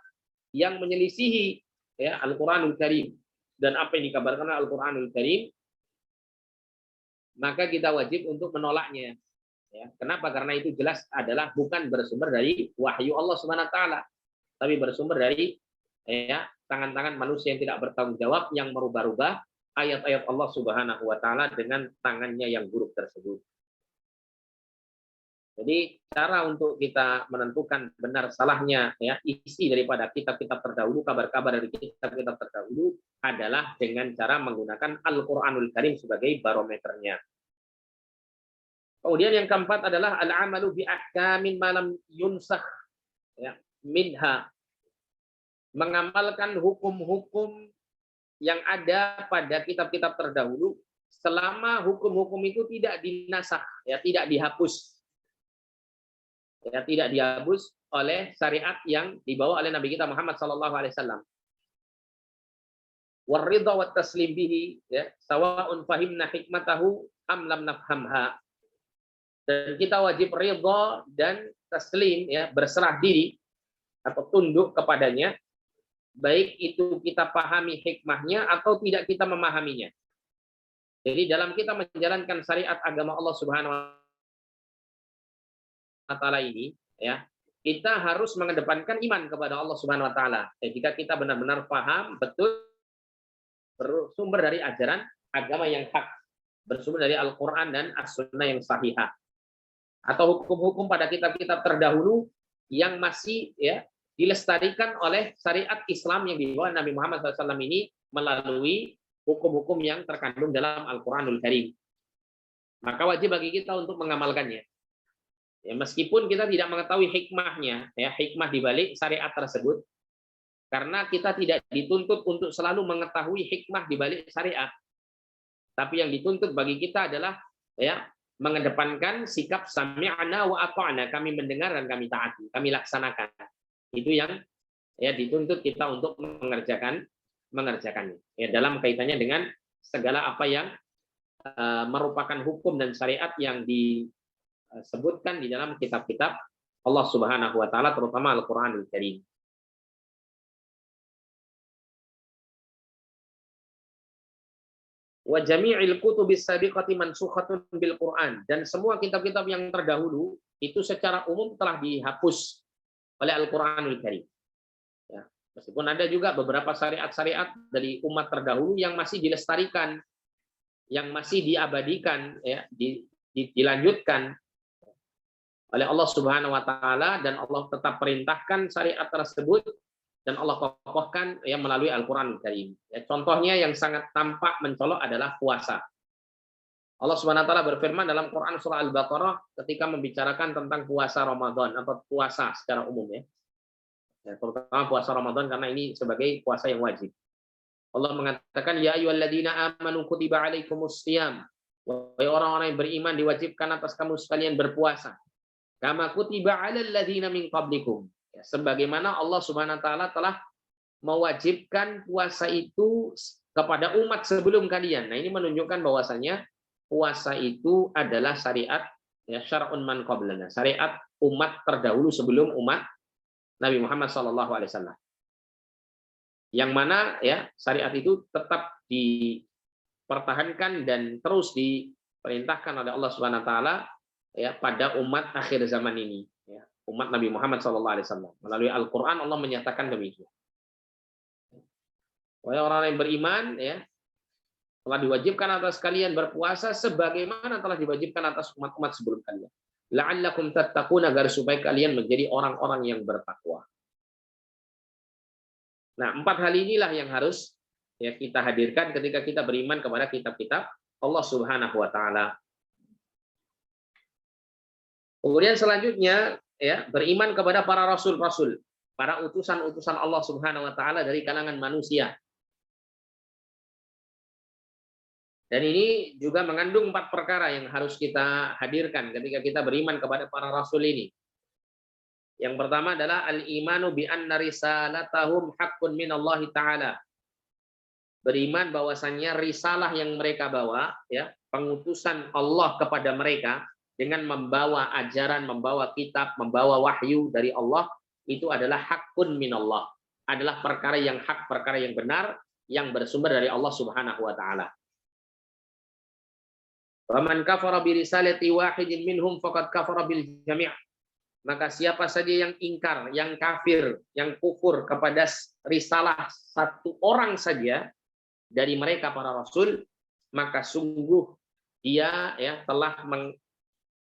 Speaker 1: yang menyelisihi ya Al-Qur'anul Karim dan apa yang dikabarkan Al-Qur'anul Karim, maka kita wajib untuk menolaknya. Ya, kenapa? Karena itu jelas adalah bukan bersumber dari wahyu Allah Subhanahu wa taala, tapi bersumber dari ya tangan-tangan manusia yang tidak bertanggung jawab yang merubah-rubah ayat-ayat Allah Subhanahu wa taala dengan tangannya yang buruk tersebut. Jadi cara untuk kita menentukan benar salahnya ya isi daripada kitab-kitab terdahulu, kabar-kabar dari kitab-kitab terdahulu adalah dengan cara menggunakan Al-Qur'anul Karim sebagai barometernya. Kemudian yang keempat adalah al-amalu bi ahkamin ma lam yunsakh ya minha. Mengamalkan hukum-hukum yang ada pada kitab-kitab terdahulu selama hukum-hukum itu tidak dinasakh, ya, tidak dihapus. Ya, tidak dihapus oleh syariat yang dibawa oleh Nabi kita Muhammad sallallahu alaihi wasallam. Waridha wat taslim bihi, ya, sawa'un fahimna hikmatahu am lam nafhamha. Dan kita wajib ridha dan taslim, ya, berserah diri atau tunduk kepadanya, baik itu kita pahami hikmahnya atau tidak kita memahaminya. Jadi dalam kita menjalankan syariat agama Allah Subhanahu wa taala ini, ya, kita harus mengedepankan iman kepada Allah Subhanahu wa taala. Jika kita benar-benar paham betul bersumber dari ajaran agama yang hak, bersumber dari Al-Qur'an dan As-Sunnah yang sahihah. Atau hukum-hukum pada kitab-kitab terdahulu yang masih, ya, dilestarikan oleh syariat Islam yang dibawa Nabi Muhammad SAW ini melalui hukum-hukum yang terkandung dalam Al-Qur'anul Karim. Maka wajib bagi kita untuk mengamalkannya. Ya, meskipun kita tidak mengetahui hikmahnya, ya, hikmah di balik syariat tersebut, karena kita tidak dituntut untuk selalu mengetahui hikmah di balik syariat. Tapi yang dituntut bagi kita adalah, ya, mengedepankan sikap sami'na wa ata'na, kami mendengar dan kami taati, kami laksanakan. Itu yang, ya, dituntut kita untuk mengerjakannya. Ya, dalam kaitannya dengan segala apa yang merupakan hukum dan syariat yang disebutkan di dalam kitab-kitab Allah Subhanahu wa taala, terutama Al-Qur'anul Karim. Wa jami'il kutubis sabiqati mansukhatun bil Qur'an, dan semua kitab-kitab yang terdahulu itu secara umum telah dihapus oleh Al-Qur'anul Karim. Ya, meskipun ada juga beberapa syariat-syariat dari umat terdahulu yang masih dilestarikan, yang masih diabadikan, ya, dilanjutkan oleh Allah Subhanahu wa taala, dan Allah tetap perintahkan syariat tersebut dan Allah kokohkan, ya, melalui Al-Qur'anul Karim. Ya, contohnya yang sangat tampak mencolok adalah puasa. Allah Subhanahu wa taala berfirman dalam Quran surah Al-Baqarah ketika membicarakan tentang puasa Ramadan atau puasa secara umum, ya. Ya, terutama puasa Ramadan karena ini sebagai puasa yang wajib. Allah mengatakan, ya ayyuhalladzina amanu kutiba alaikumus shiyam. Wahai orang-orang yang beriman, diwajibkan atas kamu sekalian berpuasa. Kama kutiba alal ladzina min qablikum. Ya, sebagaimana Allah Subhanahu wa taala telah mewajibkan puasa itu kepada umat sebelum kalian. Nah, ini menunjukkan bahwasanya puasa itu adalah syariat, ya, syar'un man qablana, syariat umat terdahulu sebelum umat Nabi Muhammad SAW. Yang mana, ya, syariat itu tetap dipertahankan dan terus diperintahkan oleh Allah Subhanahu wa taala, ya, pada umat akhir zaman ini, ya, umat Nabi Muhammad SAW. Melalui Al-Qur'an Allah menyatakan demikian. Wahai orang yang beriman, ya, telah diwajibkan atas kalian berpuasa sebagaimana telah diwajibkan atas umat-umat sebelum kalian. La'allakum tattaqun, agar supaya kalian menjadi orang-orang yang bertakwa. Nah, 4 hal inilah yang harus, ya, kita hadirkan ketika kita beriman kepada kitab-kitab Allah Subhanahu wa taala. Kemudian selanjutnya, ya, beriman kepada para rasul-rasul, para utusan-utusan Allah Subhanahu wa taala dari kalangan manusia. Dan ini juga mengandung 4 perkara yang harus kita hadirkan ketika kita beriman kepada para rasul ini. Yang pertama adalah al-imanu bi anna risalatahum haqqun minallahi ta'ala. Beriman bahwasannya risalah yang mereka bawa, ya, pengutusan Allah kepada mereka dengan membawa ajaran, membawa kitab, membawa wahyu dari Allah, itu adalah haqqun minallah. Adalah perkara yang hak, perkara yang benar, yang bersumber dari Allah Subhanahu wa taala. Wa man kafara bi risalati wahidin minhum faqad kafara bil jami'. Maka siapa saja yang ingkar, yang kafir, yang kufur kepada risalah satu orang saja dari mereka para rasul, maka sungguh dia, ya, telah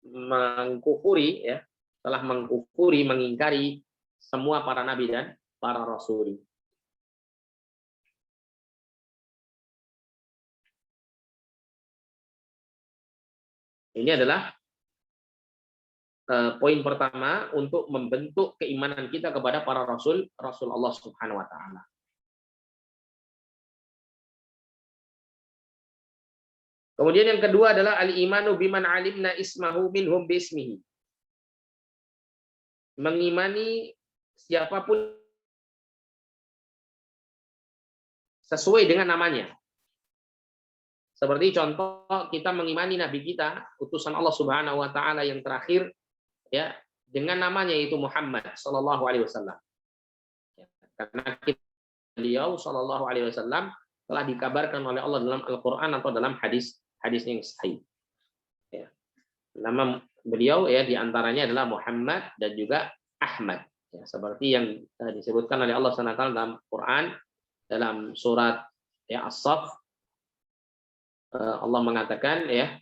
Speaker 1: mengkufuri, ya, telah mengkufuri, mengingkari semua para nabi dan para rasul. Ini adalah poin pertama untuk membentuk keimanan kita kepada para rasul Allah Subhanahu wa taala. Kemudian yang kedua adalah al-imanu biman alimna ismahu minhum bismihi. Mengimani siapapun sesuai dengan namanya. Seperti contoh kita mengimani nabi kita, utusan Allah Subhanahu wa taala yang terakhir ya, dengan namanya yaitu Muhammad sallallahu alaihi wasallam. Karena beliau sallallahu alaihi wasallam telah dikabarkan oleh Allah dalam Al-Qur'an atau dalam hadis yang sahih. Ya. Nama beliau ya diantaranya adalah Muhammad dan juga Ahmad. Ya, seperti yang disebutkan oleh Allah SWT dalam Quran dalam surat ya As-Saff. Allah mengatakan ya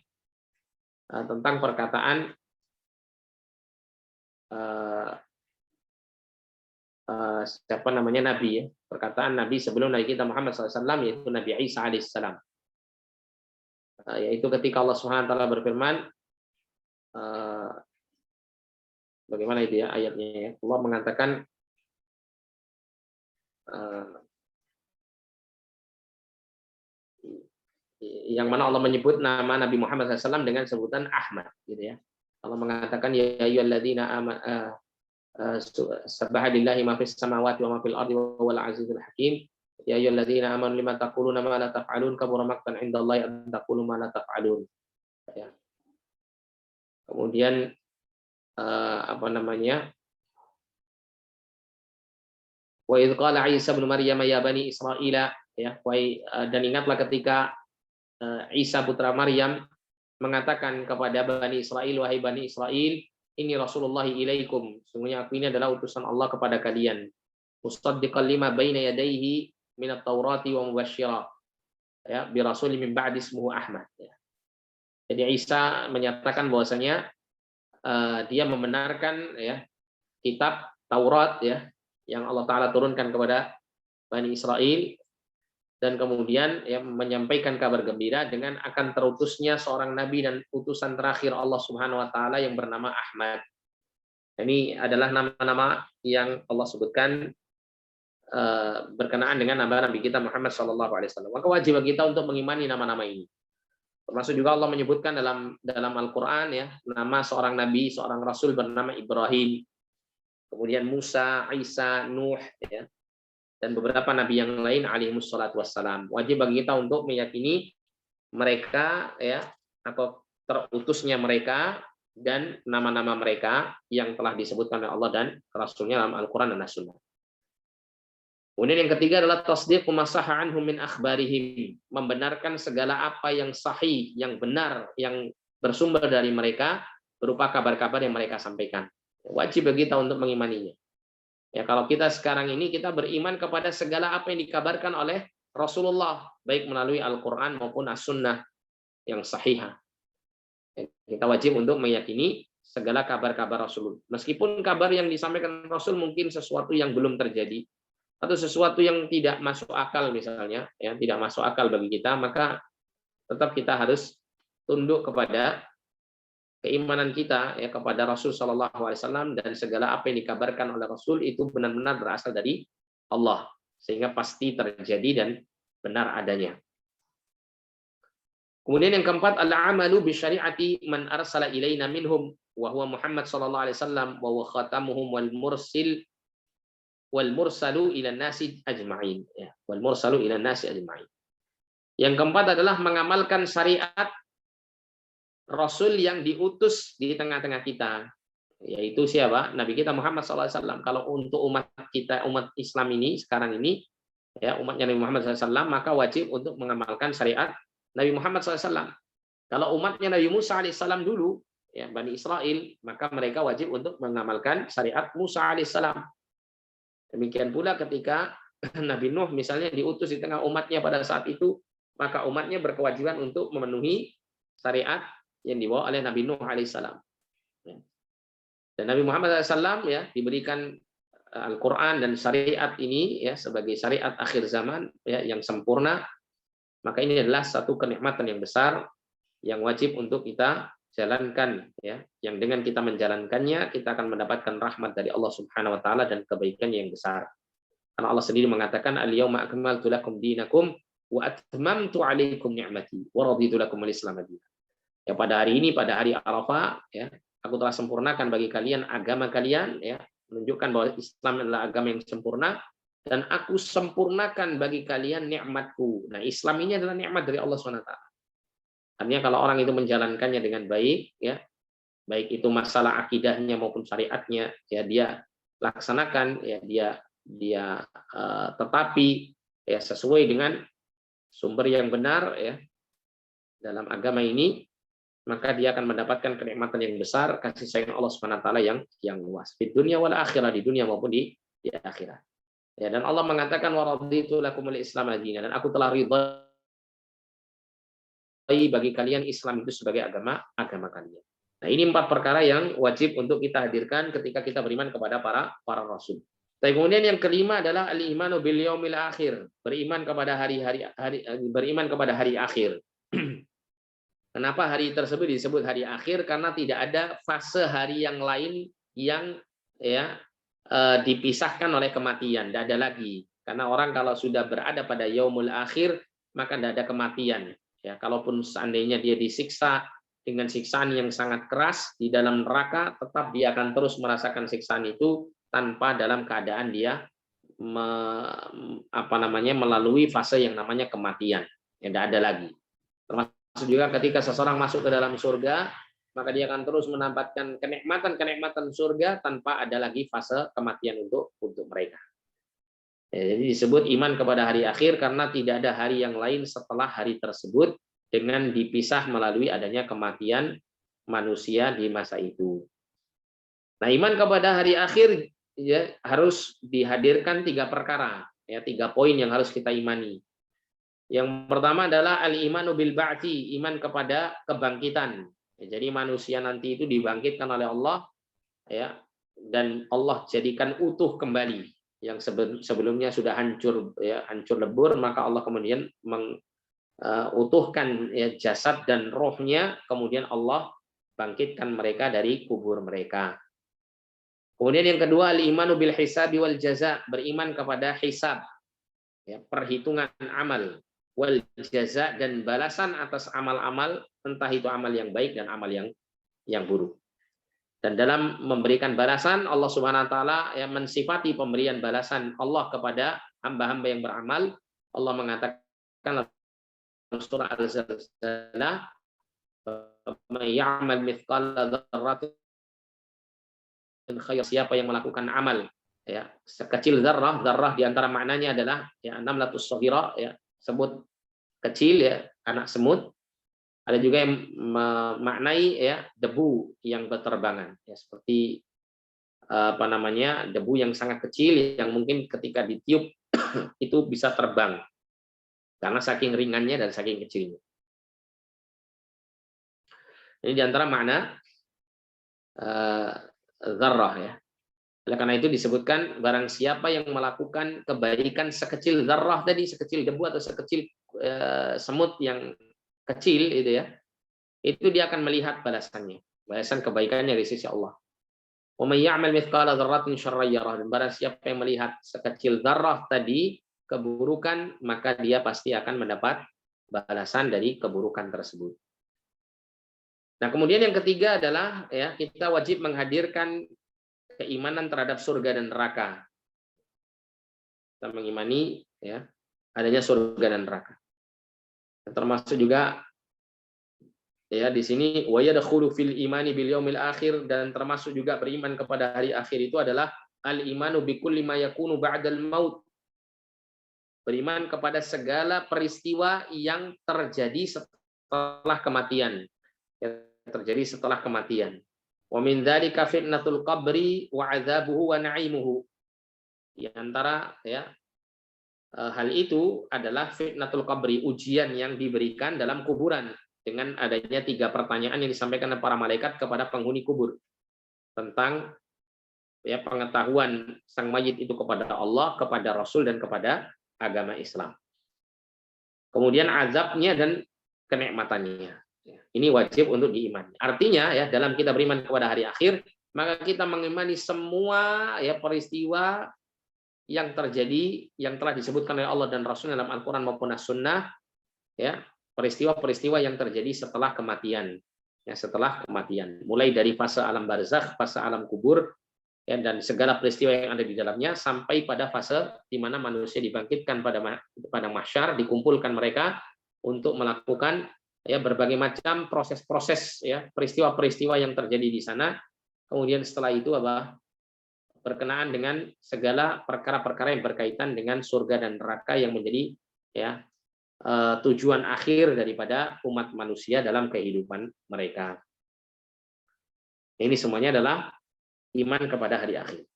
Speaker 1: tentang perkataan siapa namanya Nabi ya, perkataan Nabi sebelum Nabi kita Muhammad SAW yaitu Nabi Isa alaihissalam, yaitu ketika Allah SWT berfirman, bagaimana itu ya ayatnya ya, Allah mengatakan yang mana Allah menyebut nama Nabi Muhammad SAW dengan sebutan Ahmad, gitu ya. Allah mengatakan ya ayyuhalladzina amanu subhanallahi ma fis samawati wa ma fil ardi wa huwal azizul hakim. Ya ayyuhalladzina amanu lima taquluna ma la taf'alun kabura maqtan 'indallahi an taqulu ma la taf'alun. Ya. Kemudian apa namanya? Wa idz qala Isa bin Maryam ya bani Israila ya, dan ingatlah ketika Isa putra Maryam mengatakan kepada Bani Israel, wahai Bani Israel, ini Rasulullah ilaikum, sungguhnya aku ini adalah utusan Allah kepada kalian. Musaddiqan lima baina yadayhi minat Taurati wa mubashshira ya bi rasul min ba'di ismuhu Ahmad ya. Jadi Isa menyatakan bahwasanya dia membenarkan ya kitab Taurat ya yang Allah Taala turunkan kepada Bani Israel, dan kemudian ya menyampaikan kabar gembira dengan akan terutusnya seorang nabi dan utusan terakhir Allah Subhanahu wa taala yang bernama Ahmad. Ini adalah nama-nama yang Allah sebutkan berkenaan dengan nama nabi kita Muhammad sallallahu alaihi wasallam. Maka wajib bagi kita untuk mengimani nama-nama ini. Termasuk juga Allah menyebutkan dalam Al-Qur'an ya, nama seorang nabi, seorang rasul bernama Ibrahim. Kemudian Musa, Isa, Nuh ya, dan beberapa nabi yang lain alaihimus salatu wassalam. Wajib bagi kita untuk meyakini mereka ya atau terutusnya mereka dan nama-nama mereka yang telah disebutkan oleh Allah dan Rasulnya dalam Al-Quran dan As-Sunnah. Kemudian yang ketiga adalah tasdiq ma sahha anhum min akhbarihim, membenarkan segala apa yang sahih, yang benar, yang bersumber dari mereka berupa kabar-kabar yang mereka sampaikan. Wajib bagi kita untuk mengimaninya. Ya, kalau kita sekarang ini kita beriman kepada segala apa yang dikabarkan oleh Rasulullah, baik melalui Al-Quran maupun As-Sunnah yang sahihah. Kita wajib untuk meyakini segala kabar-kabar Rasul. Meskipun kabar yang disampaikan Rasul mungkin sesuatu yang belum terjadi, atau sesuatu yang tidak masuk akal misalnya, ya tidak masuk akal bagi kita, maka tetap kita harus tunduk kepada keimanan kita ya kepada Rasul Shallallahu Alaihi Wasallam, dan segala apa yang dikabarkan oleh Rasul itu benar-benar berasal dari Allah, sehingga pasti terjadi dan benar adanya. Kemudian yang keempat, al-amalu bi syari'ati man arsala ilaina minhum wa huwa Muhammad Shallallahu Alaihi Wasallam wa huwa khatamuhum wal mursalu ila nasi ajma'in ya, wal mursalu ila nasi ajma'in. Yang keempat adalah mengamalkan syariat Rasul yang diutus di tengah-tengah kita, yaitu siapa? Nabi kita Muhammad SAW. Kalau untuk umat kita, umat Islam ini sekarang ini, ya umatnya Nabi Muhammad SAW, maka wajib untuk mengamalkan syariat Nabi Muhammad SAW. Kalau umatnya Nabi Musa alaihissalam dulu, ya Bani Israel, maka mereka wajib untuk mengamalkan syariat Musa alaihissalam. Demikian pula ketika Nabi Nuh misalnya diutus di tengah umatnya pada saat itu, maka umatnya berkewajiban untuk memenuhi syariat yang dibawa oleh Nabi Nuh alaihissalam. Dan Nabi Muhammad SAW ya diberikan Al-Quran dan syariat ini ya sebagai syariat akhir zaman ya yang sempurna. Maka ini adalah satu kenikmatan yang besar yang wajib untuk kita jalankan ya, yang dengan kita menjalankannya kita akan mendapatkan rahmat dari Allah Subhanahu wa taala dan kebaikan yang besar. Karena Allah sendiri mengatakan al-yauma akmaltu lakum dinakum wa atmamtu 'alaikum ni'mati wa raditu lakumul Islam dinan. Hari ini telah sempurnakan bagi kalian agama kalian dan aku telah berikan nikmatku wa atmamtu 'alaikum ni'mati wa raditu lakum al-Islam madina. Ya, pada hari ini, pada hari Arafah, ya, aku telah sempurnakan bagi kalian agama kalian, ya, menunjukkan bahwa Islam adalah agama yang sempurna, dan aku sempurnakan bagi kalian nikmatku. Nah, Islam ini adalah nikmat dari Allah SWT. Artinya kalau orang itu menjalankannya dengan baik, ya, baik itu masalah akidahnya maupun syariatnya, ya, dia laksanakan, ya, dia tetapi ya sesuai dengan sumber yang benar, ya, dalam agama ini, maka dia akan mendapatkan kenikmatan yang besar, kasih sayang Allah Subhanahu wa taala yang luas di dunia wal akhirah, di dunia maupun di akhirat. Ya, dan Allah mengatakan wa raditu lakumul Islam madina, dan aku telah ridha bagi kalian Islam itu sebagai agama kalian. Nah, ini 4 perkara yang wajib untuk kita hadirkan ketika kita beriman kepada para rasul. Tapi kemudian yang kelima adalah al-imanu bil yaumil akhir, beriman kepada beriman kepada hari akhir. Kenapa hari tersebut disebut hari akhir? Karena tidak ada fase hari yang lain yang, ya, dipisahkan oleh kematian, tidak ada lagi. Karena orang kalau sudah berada pada yaumul akhir, maka tidak ada kematian. Ya, kalaupun seandainya dia disiksa dengan siksaan yang sangat keras di dalam neraka, tetap dia akan terus merasakan siksaan itu tanpa dalam keadaan dia melalui fase yang namanya kematian. Ya, tidak ada lagi. Termasuk juga ketika seseorang masuk ke dalam surga, maka dia akan terus mendapatkan kenikmatan surga tanpa ada lagi fase kematian untuk mereka. Ya, jadi disebut iman kepada hari akhir karena tidak ada hari yang lain setelah hari tersebut dengan dipisah melalui adanya kematian manusia di masa itu. Nah, iman kepada hari akhir, ya, harus dihadirkan 3 perkara, ya, 3 poin yang harus kita imani. Yang pertama adalah al-imanu bil ba'ti, iman kepada kebangkitan. Ya, jadi manusia nanti itu dibangkitkan oleh Allah, ya, dan Allah jadikan utuh kembali. Yang sebelumnya sudah hancur, ya, hancur lebur, maka Allah kemudian mengutuhkan, ya, jasad dan rohnya, kemudian Allah bangkitkan mereka dari kubur mereka. Kemudian yang kedua al-imanu bil hisabi wal jaza, beriman kepada hisab, ya, perhitungan amal, wal jaza, dan balasan atas amal-amal, entah itu amal yang baik dan amal yang buruk. Dan dalam memberikan balasan, Allah Subhanahu wa taala, ya, mensifati pemberian balasan Allah kepada hamba-hamba yang beramal. Allah mengatakan dalam surah Al-Zalzalah, "May ya'mal mithqala dzarratin khairan", siapa yang melakukan amal, ya, sekecil zarrah di antara maknanya adalah, ya, namlatus shaghira, ya, semut kecil, ya, anak semut. Ada juga yang memaknai, ya, debu yang berterbangan, ya, seperti debu yang sangat kecil yang mungkin ketika ditiup itu bisa terbang karena saking ringannya dan saking kecilnya. Ini diantara makna zarrah, ya. Oleh karena itu disebutkan barang siapa yang melakukan kebaikan sekecil zarrah tadi, sekecil debu atau sekecil semut yang kecil itu, ya, itu dia akan melihat balasannya, balasan kebaikannya di sisi Allah. Wa may ya'mal mithqala dzarratin syarran yarah, dan barang siapa yang melihat sekecil zarrah tadi keburukan, maka dia pasti akan mendapat balasan dari keburukan tersebut. Nah, kemudian yang ketiga adalah, ya, kita wajib menghadirkan keimanan terhadap surga dan neraka. Kita mengimani, ya, adanya surga dan neraka. Termasuk juga, ya, di sini wa yadkhulu fil imani bil yaumil akhir, dan termasuk juga beriman kepada hari akhir itu adalah al imanu bi kulli ma yakunu ba'dal maut. Beriman kepada segala peristiwa yang terjadi setelah kematian. Yang terjadi setelah kematian. Wa min dzalika fitnatul qabri wa 'adzabuhu wa na'imuhu. Di antara, ya, hal itu adalah fitnatul qabri, ujian yang diberikan dalam kuburan dengan adanya 3 pertanyaan yang disampaikan oleh para malaikat kepada penghuni kubur tentang, ya, pengetahuan sang mayit itu kepada Allah, kepada Rasul, dan kepada agama Islam. Kemudian azabnya dan kenikmatannya. Ini wajib untuk diimani. Artinya, ya, dalam kita beriman kepada hari akhir, maka kita mengimani semua, ya, peristiwa yang terjadi yang telah disebutkan oleh Allah dan Rasul dalam Al-Qur'an maupun As-Sunnah, ya, peristiwa-peristiwa yang terjadi setelah kematian. Ya, setelah kematian, mulai dari fase alam barzakh, fase alam kubur, ya, dan segala peristiwa yang ada di dalamnya sampai pada fase di mana manusia dibangkitkan pada mahsyar, dikumpulkan mereka untuk melakukan, ya, berbagai macam proses-proses, ya, peristiwa-peristiwa yang terjadi di sana. Kemudian setelah itu berkenaan dengan segala perkara-perkara yang berkaitan dengan surga dan neraka yang menjadi, ya, tujuan akhir daripada umat manusia dalam kehidupan mereka. Ini semuanya adalah iman kepada hari akhir.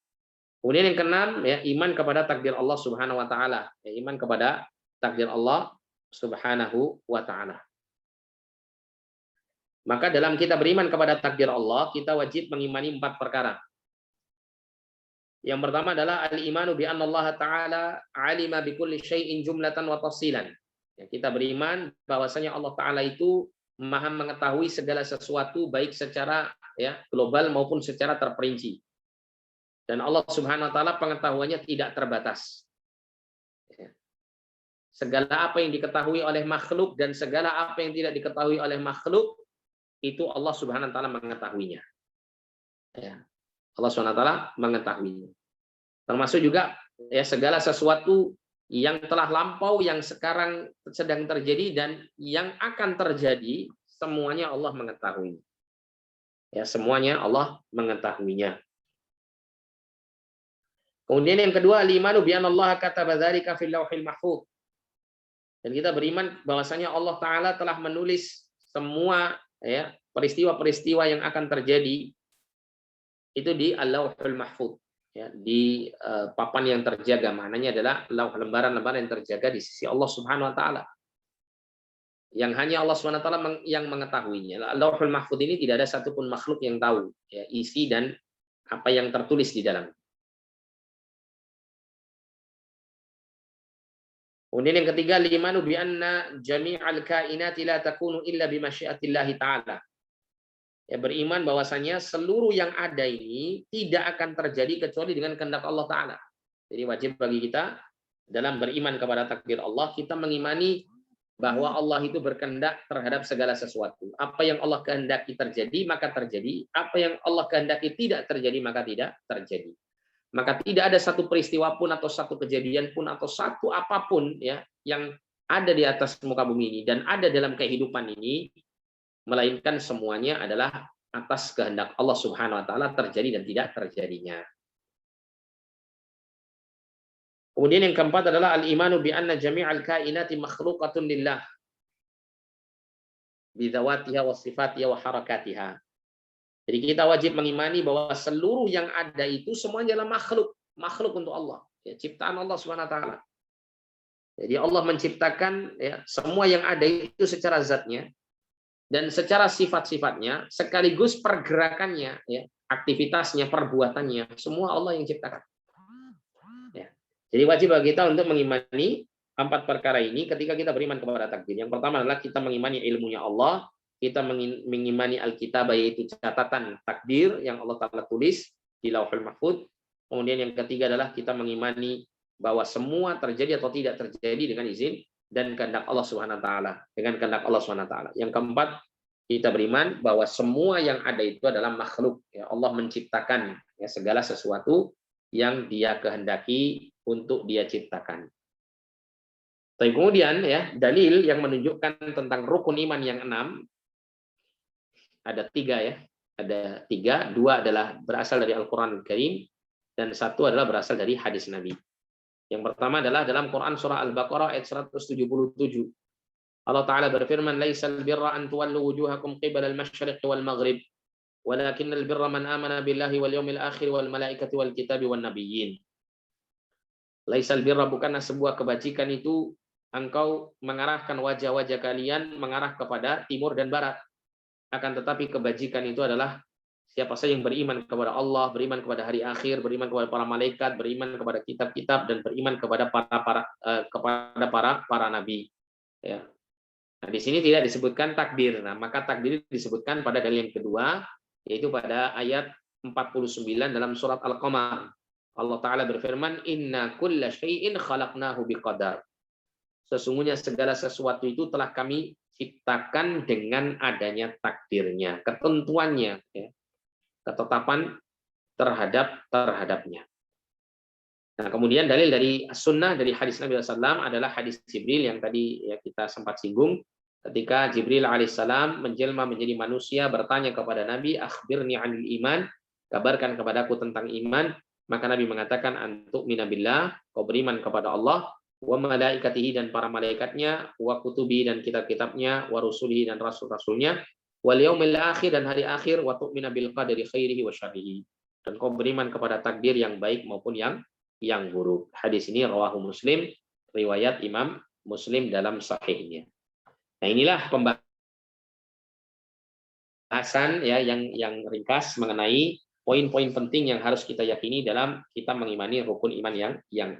Speaker 1: Kemudian yang keenam, ya, iman kepada takdir Allah Subhanahu wa taala. Ya, iman kepada takdir Allah Subhanahu wa taala. Maka dalam kita beriman kepada takdir Allah, kita wajib mengimani 4 perkara. Yang pertama adalah al-imanu bi anna Allah taala alima bi kulli syai'in jumlatan wa tafsilan. Ya, kita beriman bahwasanya Allah taala itu Maha mengetahui segala sesuatu baik secara, ya, global maupun secara terperinci. Dan Allah Subhanahu wa taala pengetahuannya tidak terbatas. Ya. Segala apa yang diketahui oleh makhluk dan segala apa yang tidak diketahui oleh makhluk itu Allah Subhanahu wa taala mengetahuinya. Ya. Allah Subhanahu wa taala mengetahuinya. Termasuk juga, ya, segala sesuatu yang telah lampau, yang sekarang sedang terjadi dan yang akan terjadi, semuanya Allah mengetahui. Ya, semuanya Allah mengetahuinya. Kemudian yang kedua, al-imanu bi anna Allah kataba dzalika fil lauhil mahfuz. Dan kita beriman bahwasanya Allah taala telah menulis semua, ya, peristiwa-peristiwa yang akan terjadi itu di Al-Lauhul Mahfuz, ya, di papan yang terjaga. Maknanya adalah lembaran-lembaran yang terjaga di sisi Allah Subhanahu wa taala. Yang hanya Allah Subhanahu wa taala yang mengetahuinya. Lauhul Mahfuz ini tidak ada satupun makhluk yang tahu, ya, isi dan apa yang tertulis di dalam. Kemudian yang ketiga, limanu bi anna jami'al kainati la takunu illa bi masyiatillahi ta'ala. Ya, beriman bahwasanya seluruh yang ada ini tidak akan terjadi kecuali dengan kehendak Allah taala. Jadi wajib bagi kita dalam beriman kepada takdir Allah, kita mengimani bahwa Allah itu berkehendak terhadap segala sesuatu. Apa yang Allah kehendaki terjadi, maka terjadi. Apa yang Allah kehendaki tidak terjadi, maka tidak terjadi. Maka tidak ada satu peristiwa pun atau satu kejadian pun atau satu apapun, ya, yang ada di atas muka bumi ini dan ada dalam kehidupan ini, melainkan semuanya adalah atas kehendak Allah Subhanahu wa taala terjadi dan tidak terjadinya. Kemudian yang keempat adalah al-imanu bi anna jami'al kainati makhluqatun lillah bi dzawatiha wa sifatiha wa harakatiha. Jadi kita wajib mengimani bahwa seluruh yang ada itu semuanya adalah makhluk untuk Allah, ya, ciptaan Allah Subhanahu wa taala. Jadi Allah menciptakan, ya, semua yang ada itu secara zatnya dan secara sifat-sifatnya, sekaligus pergerakannya, ya, aktivitasnya, perbuatannya, semua Allah yang ciptakan. Ya. Jadi wajib bagi kita untuk mengimani 4 perkara ini ketika kita beriman kepada takdir. Yang pertama adalah kita mengimani ilmunya Allah, kita mengimani Alkitab, yaitu catatan takdir yang Allah Ta'ala tulis di Lauhul Mahfuz. Kemudian yang ketiga adalah kita mengimani bahwa semua terjadi atau tidak terjadi dengan izin dan kehendak Allah Subhanahu wa taala, dengan kehendak Allah Subhanahu wa taala. Yang keempat, kita beriman bahwa semua yang ada itu adalah makhluk, ya, Allah menciptakan, ya, segala sesuatu yang Dia kehendaki untuk Dia ciptakan. Tapi kemudian, ya, dalil yang menunjukkan tentang rukun iman yang 6 ada 3, ya. Ada 3, 2 adalah berasal dari Al-Qur'an Al-Karim dan 1 adalah berasal dari hadis Nabi. Yang pertama adalah dalam Quran surah Al-Baqarah ayat 177. Allah Ta'ala berfirman, "Laisal birra an tuwallu wujuhakum qibala al-masyriq wal maghrib, walakinnal birra man amana billahi wal yawmil akhir wal malaikati wal kitabi wan nabiyyin." Laisal birra, bukanlah sebuah kebajikan itu engkau mengarahkan wajah-wajah kalian mengarah kepada timur dan barat. Akan tetapi kebajikan itu adalah siapa saja yang beriman kepada Allah, beriman kepada hari akhir, beriman kepada para malaikat, beriman kepada kitab-kitab, dan beriman kepada para nabi. Ya. Nah, di sini tidak disebutkan takdir. Nah, maka takdir disebutkan pada dalil yang kedua, yaitu pada ayat 49 dalam surat Al-Qamar. Allah Ta'ala berfirman, Inna kulla syai'in khalaqnahu biqadar. Sesungguhnya segala sesuatu itu telah kami ciptakan dengan adanya takdirnya, ketentuannya, ya, ketetapan terhadapnya. Nah, kemudian dalil dari sunnah dari hadis Nabi SAW adalah hadis Jibril yang tadi ya kita sempat singgung. Ketika Jibril alaihissalam menjelma menjadi manusia bertanya kepada Nabi, akhbirni anil iman, kabarkan kepadaku tentang iman. Maka Nabi mengatakan, antuk minabillah, kau beriman kepada Allah, wa malaikatihi dan para malaikatnya, wa kutubi dan kitab-kitabnya, wa rusulihi dan rasul-rasulnya, wal yaumil akhir dan hari akhir, wa tu'mina bil qadari khairihi wa syarrihi. Dan kau beriman kepada takdir yang baik maupun yang buruk. Hadis ini rawahu Muslim, riwayat Imam Muslim dalam sahihnya. Nah, inilah pembahasan ya yang ringkas mengenai poin-poin penting yang harus kita yakini dalam kita mengimani rukun iman yang 6.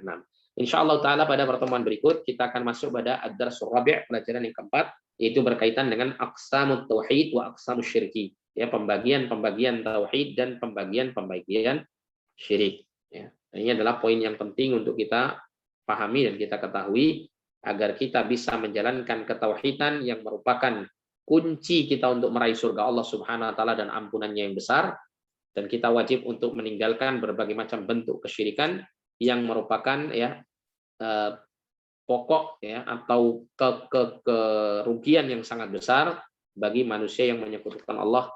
Speaker 1: Insyaallah taala pada pertemuan berikut kita akan masuk pada ad-darsul rabi', pelajaran yang keempat, yaitu berkaitan dengan aqsamut tauhid wa aqsamus syirki. Ya, pembagian tauhid dan pembagian syirik. Ya. Ini adalah poin yang penting untuk kita pahami dan kita ketahui agar kita bisa menjalankan ketauhidan yang merupakan kunci kita untuk meraih surga Allah Subhanahu wa taala dan ampunannya yang besar, dan kita wajib untuk meninggalkan berbagai macam bentuk kesyirikan yang merupakan ya pokok ya atau kerugian yang sangat besar bagi manusia yang menyekutukan Allah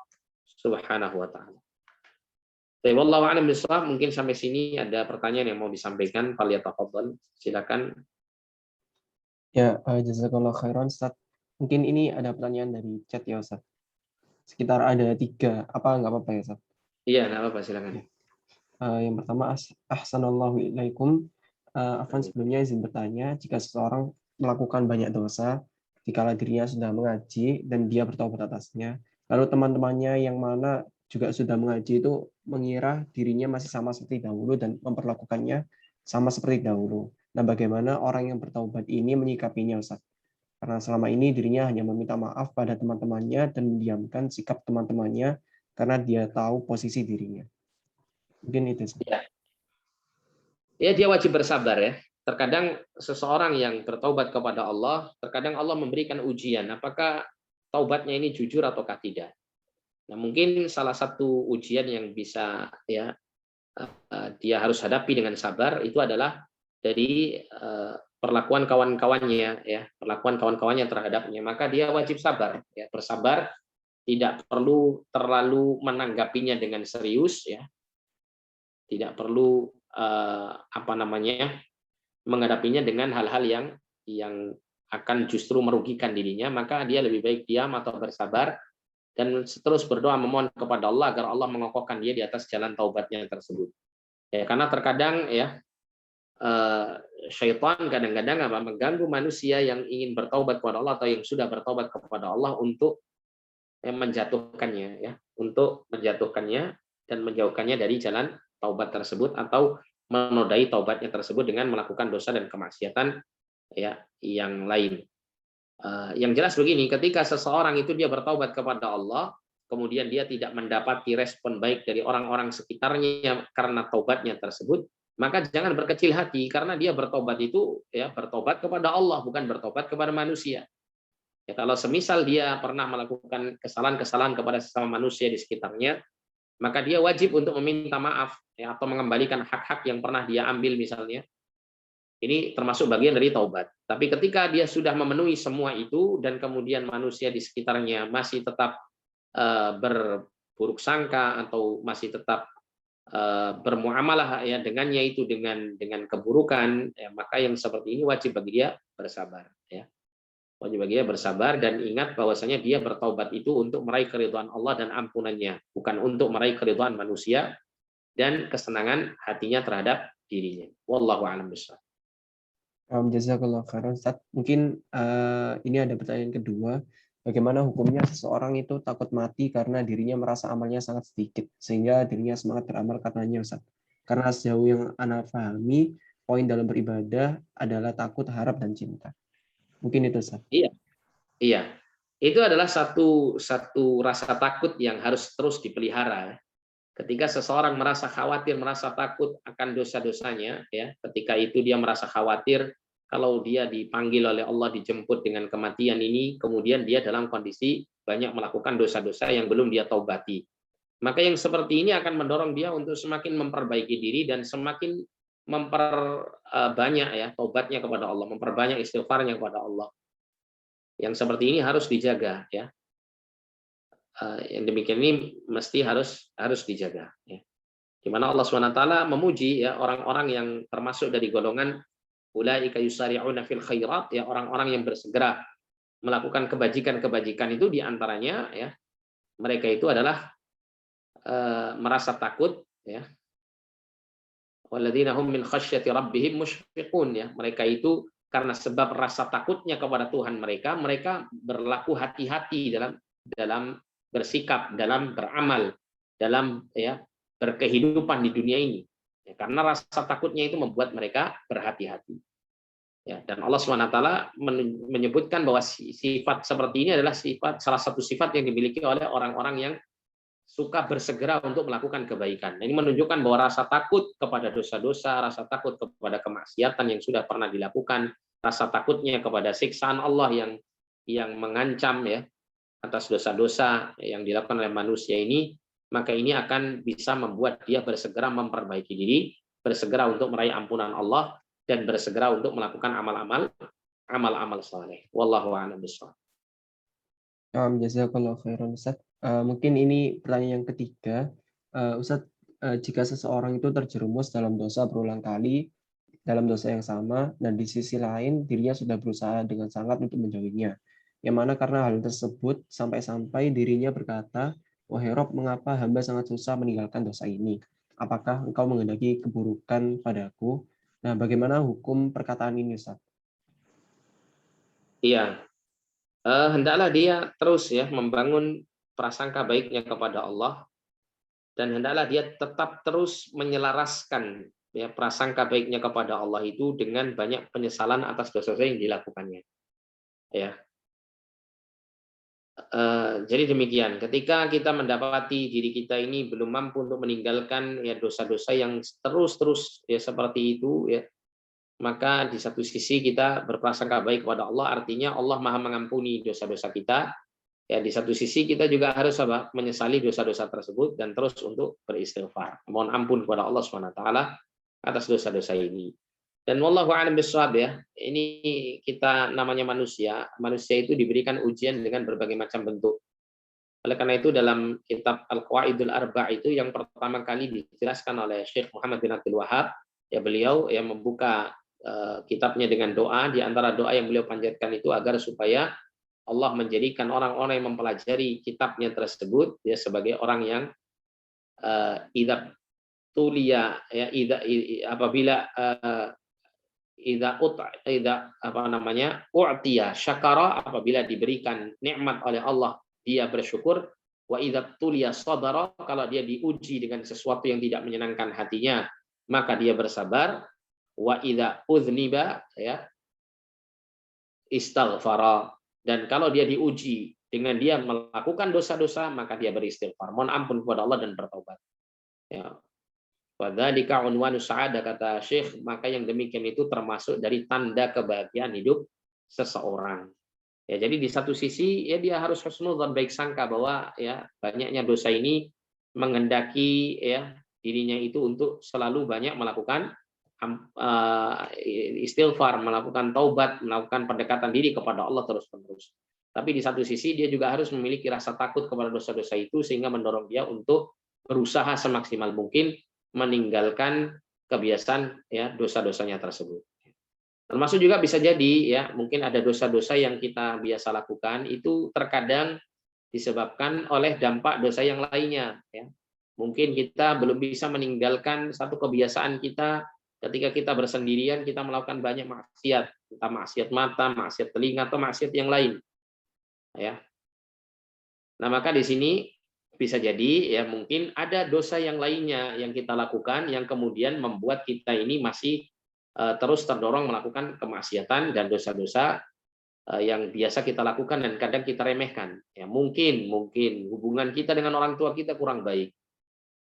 Speaker 1: Subhanahu wa taala. Wallahu a'lam bishawab. Mungkin sampai sini ada pertanyaan yang mau disampaikan, falyatafadhal. Silakan.
Speaker 2: Ya, jazakallah khairan, Ustaz. Mungkin ini ada pertanyaan dari chat ya, Ustaz. Sekitar ada 3. Apa nggak apa-apa ya, Ustaz?
Speaker 1: Iya, nggak apa-apa, silakan.
Speaker 2: Yang pertama, ahsanallahu ilaikum. Afwan, sebelumnya izin bertanya, jika seseorang melakukan banyak dosa, dikala dirinya sudah mengaji dan dia bertobat atasnya, lalu teman-temannya yang mana juga sudah mengaji itu mengira dirinya masih sama seperti dahulu dan memperlakukannya sama seperti dahulu. Nah, bagaimana orang yang bertaubat ini menyikapinya, Ustaz? Karena selama ini dirinya hanya meminta maaf pada teman-temannya dan mendiamkan sikap teman-temannya karena dia tahu posisi dirinya. Mungkin itu, Ustaz.
Speaker 1: Ya, dia wajib bersabar ya. Terkadang seseorang yang bertaubat kepada Allah, terkadang Allah memberikan ujian apakah taubatnya ini jujur ataukah tidak. Nah, mungkin salah satu ujian yang bisa ya dia harus hadapi dengan sabar itu adalah dari perlakuan kawan-kawannya ya, perlakuan kawan-kawannya terhadapnya. Maka dia wajib sabar ya, bersabar, tidak perlu terlalu menanggapinya dengan serius ya. Tidak perlu menghadapinya dengan hal-hal yang akan justru merugikan dirinya, maka dia lebih baik diam atau bersabar dan terus berdoa memohon kepada Allah agar Allah mengokohkan dia di atas jalan taubatnya tersebut. Ya, karena terkadang ya syaitan kadang-kadang mengganggu manusia yang ingin bertaubat kepada Allah atau yang sudah bertaubat kepada Allah untuk menjatuhkannya ya, untuk menjatuhkannya dan menjauhkannya dari jalan taubat tersebut atau menodai taubatnya tersebut dengan melakukan dosa dan kemaksiatan ya yang lain. Yang jelas begini, ketika seseorang itu dia bertaubat kepada Allah, kemudian dia tidak mendapati respon baik dari orang-orang sekitarnya karena taubatnya tersebut, maka jangan berkecil hati karena dia bertobat itu ya bertobat kepada Allah, bukan bertobat kepada manusia. Ya, kalau semisal dia pernah melakukan kesalahan-kesalahan kepada sesama manusia di sekitarnya, maka dia wajib untuk meminta maaf ya, atau mengembalikan hak-hak yang pernah dia ambil misalnya. Ini termasuk bagian dari taubat. Tapi ketika dia sudah memenuhi semua itu dan kemudian manusia di sekitarnya masih tetap berburuk sangka atau masih tetap bermuamalah ya dengannya itu dengan keburukan, ya, maka yang seperti ini wajib bagi dia bersabar. Ya. Wajib bagi dia bersabar dan ingat bahwasanya dia bertaubat itu untuk meraih keridhaan Allah dan ampunannya, bukan untuk meraih keridhaan manusia dan kesenangan hatinya terhadap dirinya. Wallahu a'lam bishawab.
Speaker 2: Jazakallah khairan, Ustaz. Mungkin ini ada pertanyaan kedua. Bagaimana hukumnya seseorang itu takut mati karena dirinya merasa amalnya sangat sedikit, sehingga dirinya semangat beramal karenanya, Ustaz. Karena sejauh yang Ana pahami, poin dalam beribadah adalah takut, harap, dan cinta. Mungkin itu, Ustaz.
Speaker 1: Iya. Itu adalah satu rasa takut yang harus terus dipelihara. Ketika seseorang merasa khawatir, merasa takut akan dosa-dosanya, ya, ketika itu dia merasa khawatir kalau dia dipanggil oleh Allah dijemput dengan kematian ini, kemudian dia dalam kondisi banyak melakukan dosa-dosa yang belum dia taubati. Maka yang seperti ini akan mendorong dia untuk semakin memperbaiki diri dan semakin memperbanyak ya taubatnya kepada Allah, memperbanyak istighfarnya kepada Allah. Yang seperti ini harus dijaga ya. Yang demikian ini mesti harus dijaga ya. Di mana Allah SWT memuji ya orang-orang yang termasuk dari golongan ulaika yusari'una fil khairat ya, orang-orang yang bersegera melakukan kebajikan-kebajikan itu diantaranya ya mereka itu adalah merasa takut ya. Walladzina hum min khasyati rabbihim musyfiqun ya. Mereka itu karena sebab rasa takutnya kepada Tuhan mereka, mereka berlaku hati-hati dalam bersikap, dalam beramal, dalam ya berkehidupan di dunia ini. Ya, karena rasa takutnya itu membuat mereka berhati-hati. Ya, dan Allah SWT menyebutkan bahwa sifat seperti ini adalah salah satu sifat yang dimiliki oleh orang-orang yang suka bersegera untuk melakukan kebaikan. Ini menunjukkan bahwa rasa takut kepada dosa-dosa, rasa takut kepada kemaksiatan yang sudah pernah dilakukan, rasa takutnya kepada siksaan Allah yang mengancam ya atas dosa-dosa yang dilakukan oleh manusia ini, maka ini akan bisa membuat dia bersegera memperbaiki diri, bersegera untuk meraih ampunan Allah, dan bersegera untuk melakukan amal-amal saleh. Wallahu a'lam bishawab.
Speaker 2: Jazakallahu khairan Ustaz. Mungkin ini pertanyaan yang ketiga. Ustaz, jika seseorang itu terjerumus dalam dosa berulang kali, dalam dosa yang sama, dan di sisi lain dirinya sudah berusaha dengan sangat untuk menjauhinya. Yang mana karena hal tersebut sampai-sampai dirinya berkata, "Wahai Rob, mengapa hamba sangat susah meninggalkan dosa ini? Apakah engkau menghendaki keburukan padaku?" Nah, bagaimana hukum perkataan ini, Ustaz?
Speaker 1: Iya, hendaklah dia terus ya membangun prasangka baiknya kepada Allah, dan hendaklah dia tetap terus menyelaraskan ya prasangka baiknya kepada Allah itu dengan banyak penyesalan atas dosa-dosa yang dilakukannya. Ya. Jadi demikian, ketika kita mendapati diri kita ini belum mampu untuk meninggalkan ya dosa-dosa yang terus-terus ya seperti itu ya, maka di satu sisi kita berprasangka baik kepada Allah, artinya Allah Maha mengampuni dosa-dosa kita. Ya, di satu sisi kita juga harus menyesali dosa-dosa tersebut dan terus untuk beristighfar, mohon ampun kepada Allah SWT atas dosa-dosa ini. Dan wallahu a'lam bishawab ya. Ini kita namanya manusia itu diberikan ujian dengan berbagai macam bentuk. Oleh karena itu dalam kitab Al-Qawaidul Arba' itu yang pertama kali dijelaskan oleh Syekh Muhammad bin Abdul Wahab, ya beliau yang membuka kitabnya dengan doa. Di antara doa yang beliau panjatkan itu agar supaya Allah menjadikan orang-orang yang mempelajari kitabnya tersebut ya sebagai orang yang idza tulia ya apabila u'tiya syakara, apabila diberikan nikmat oleh Allah dia bersyukur, wa idza tuliya sabara, kalau dia diuji dengan sesuatu yang tidak menyenangkan hatinya maka dia bersabar, wa idza udzniba ya istaghfara, dan kalau dia diuji dengan dia melakukan dosa-dosa maka dia beristighfar, mohon ampun kepada Allah dan bertaubat. Ya. Wadzalika unwanu sa'adah, kata Syekh, maka yang demikian itu termasuk dari tanda kebahagiaan hidup seseorang. Ya, jadi di satu sisi ya dia harus husnudzon, baik sangka bahwa ya banyaknya dosa ini menghendaki ya dirinya itu untuk selalu banyak melakukan istighfar, melakukan taubat, melakukan pendekatan diri kepada Allah terus-menerus. Tapi di satu sisi dia juga harus memiliki rasa takut kepada dosa-dosa itu sehingga mendorong dia untuk berusaha semaksimal mungkin meninggalkan kebiasaan ya dosa-dosanya tersebut. Termasuk juga bisa jadi ya mungkin ada dosa-dosa yang kita biasa lakukan itu terkadang disebabkan oleh dampak dosa yang lainnya ya. Mungkin kita belum bisa meninggalkan satu kebiasaan kita ketika kita bersendirian, kita melakukan banyak maksiat, entah maksiat mata, maksiat telinga, atau maksiat yang lain ya. Nah, maka di sini bisa jadi ya mungkin ada dosa yang lainnya yang kita lakukan yang kemudian membuat kita ini masih terus terdorong melakukan kemaksiatan dan dosa-dosa yang biasa kita lakukan dan kadang kita remehkan. Ya mungkin hubungan kita dengan orang tua kita kurang baik.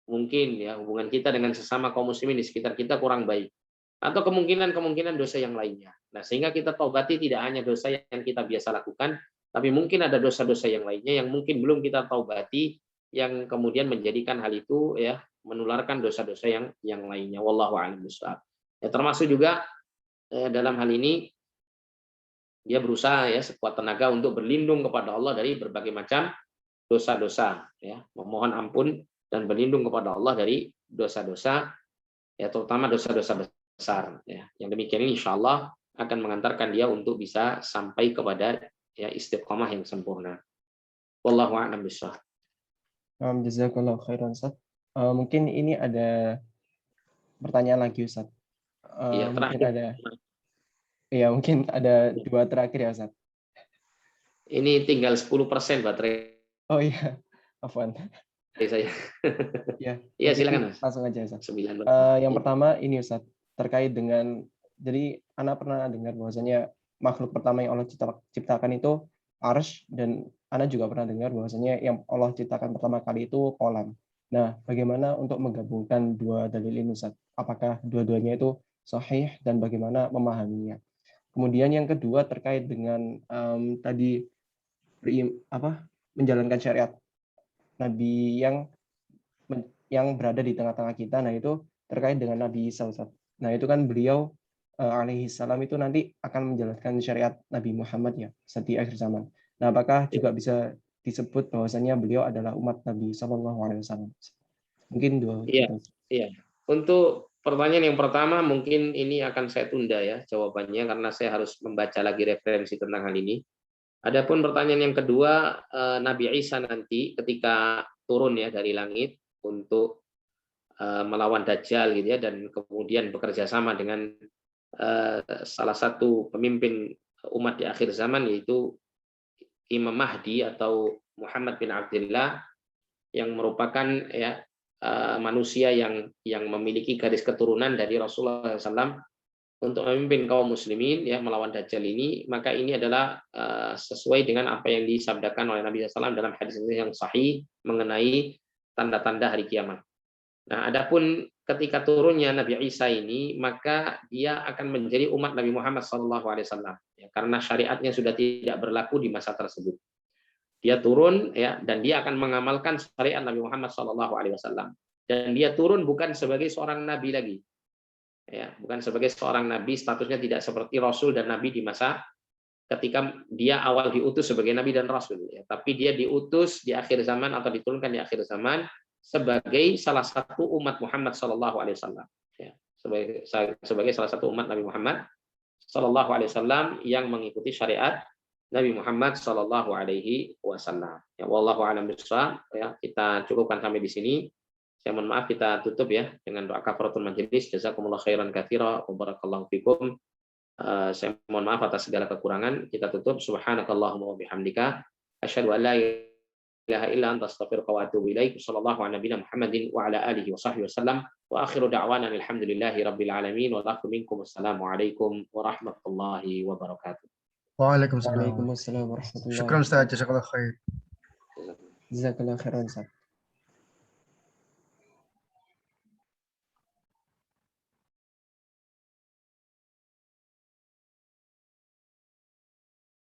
Speaker 1: mungkin ya hubungan kita dengan sesama kaum muslimin di sekitar kita kurang baik, atau kemungkinan dosa yang lainnya. Nah, sehingga kita taubati tidak hanya dosa yang kita biasa lakukan, tapi mungkin ada dosa-dosa yang lainnya yang mungkin belum kita taubati, yang kemudian menjadikan hal itu ya menularkan dosa-dosa yang lainnya. Wallahu a'lam bishawab. Ya, termasuk juga dalam hal ini dia berusaha ya sekuat tenaga untuk berlindung kepada Allah dari berbagai macam dosa-dosa, ya, memohon ampun dan berlindung kepada Allah dari dosa-dosa, ya, terutama dosa-dosa besar. Ya. Yang demikian ini insya Allah akan mengantarkan dia untuk bisa sampai kepada ya istiqomah yang sempurna. Wallahu a'lam bishawab.
Speaker 2: Jazakallah khairan, Ustaz. Mungkin ini ada pertanyaan lagi, Ustaz.
Speaker 1: Iya,
Speaker 2: Mungkin
Speaker 1: terakhir.
Speaker 2: mungkin ada 2 terakhir ya, Ustaz.
Speaker 1: Ini tinggal 10% baterai
Speaker 2: Oh iya, afwan.
Speaker 1: saya.
Speaker 2: Ya,
Speaker 1: Iya, silakan Mas.
Speaker 2: langsung aja, Ustaz.
Speaker 1: 9.
Speaker 2: Yang pertama ini, Ustaz, terkait dengan, jadi Ana pernah dengar bahwasanya makhluk pertama yang Allah ciptakan itu arsy, dan Ana juga pernah dengar bahwasanya yang Allah ciptakan pertama kali itu kolam. Nah, bagaimana untuk menggabungkan 2 dalil ini, Ustaz? Apakah dua-duanya itu sahih dan bagaimana memahaminya? Kemudian yang kedua terkait dengan tadi menjalankan syariat Nabi yang berada di tengah-tengah kita. Nah, itu terkait dengan Nabi Isa, Ustaz. Nah, itu kan beliau alaihi salam itu nanti akan menjalankan syariat Nabi Muhammad ya, di akhir zaman. Nah, apakah juga bisa disebut bahwasanya beliau adalah umat Nabi Shallallahu Alaihi Wasallam? Mungkin dua
Speaker 1: Iya,
Speaker 2: itu.
Speaker 1: iya. Untuk pertanyaan yang pertama mungkin ini akan saya tunda ya jawabannya karena saya harus membaca lagi referensi tentang hal ini. Adapun pertanyaan yang kedua, Nabi Isa nanti ketika turun ya dari langit untuk melawan Dajjal gitu ya, dan kemudian bekerja sama dengan salah satu pemimpin umat di akhir zaman, yaitu Imam Mahdi atau Muhammad bin Abdullah, yang merupakan ya manusia yang memiliki garis keturunan dari Rasulullah SAW untuk memimpin kaum muslimin ya melawan Dajjal ini. Maka ini adalah sesuai dengan apa yang disabdakan oleh Nabi SAW dalam hadis yang sahih mengenai tanda-tanda hari kiamat. Nah, adapun ketika turunnya Nabi Isa ini, maka dia akan menjadi umat Nabi Muhammad SAW ya, karena syariatnya sudah tidak berlaku di masa tersebut. Dia turun ya, dan dia akan mengamalkan syariat Nabi Muhammad SAW. Dan dia turun bukan sebagai seorang nabi lagi. Ya, bukan sebagai seorang nabi, statusnya tidak seperti rasul dan nabi di masa ketika dia awal diutus sebagai nabi dan rasul ya, tapi dia diutus di akhir zaman atau diturunkan di akhir zaman sebagai salah satu umat Muhammad sallallahu alaihi wasallam ya, sebagai salah satu umat Nabi Muhammad sallallahu alaihi wasallam yang mengikuti syariat Nabi Muhammad sallallahu alaihi wasallam. Ya, wallahu a'lam bishawab. Ya, kita cukupkan sampai di sini. Saya mohon maaf, kita tutup ya dengan doa kafaratul majelis. Jazakumullah khairan katsira wa barakallahu fikum. Saya mohon maaf atas segala kekurangan. Kita tutup. Subhanakallahumma wa bihamdika asyhadu an la ilaha illa anta astaghfiruka wa atubu ilaik. Sallallahu ala nabiyina Muhammadin wa ala alihi wa sahbihi wasallam. Wa akhiru da'wana alhamdulillahi rabbil alamin wa lakum minkum assalamu alaikum warahmatullahi wabarakatuh.
Speaker 3: Waalaikumsalam.
Speaker 2: Waalaikumsalam warahmatullahi
Speaker 3: Syukran Ustaz,
Speaker 2: wabarakatuh.
Speaker 3: jazakallah khair.
Speaker 2: Jazakallah khairan, Ustaz.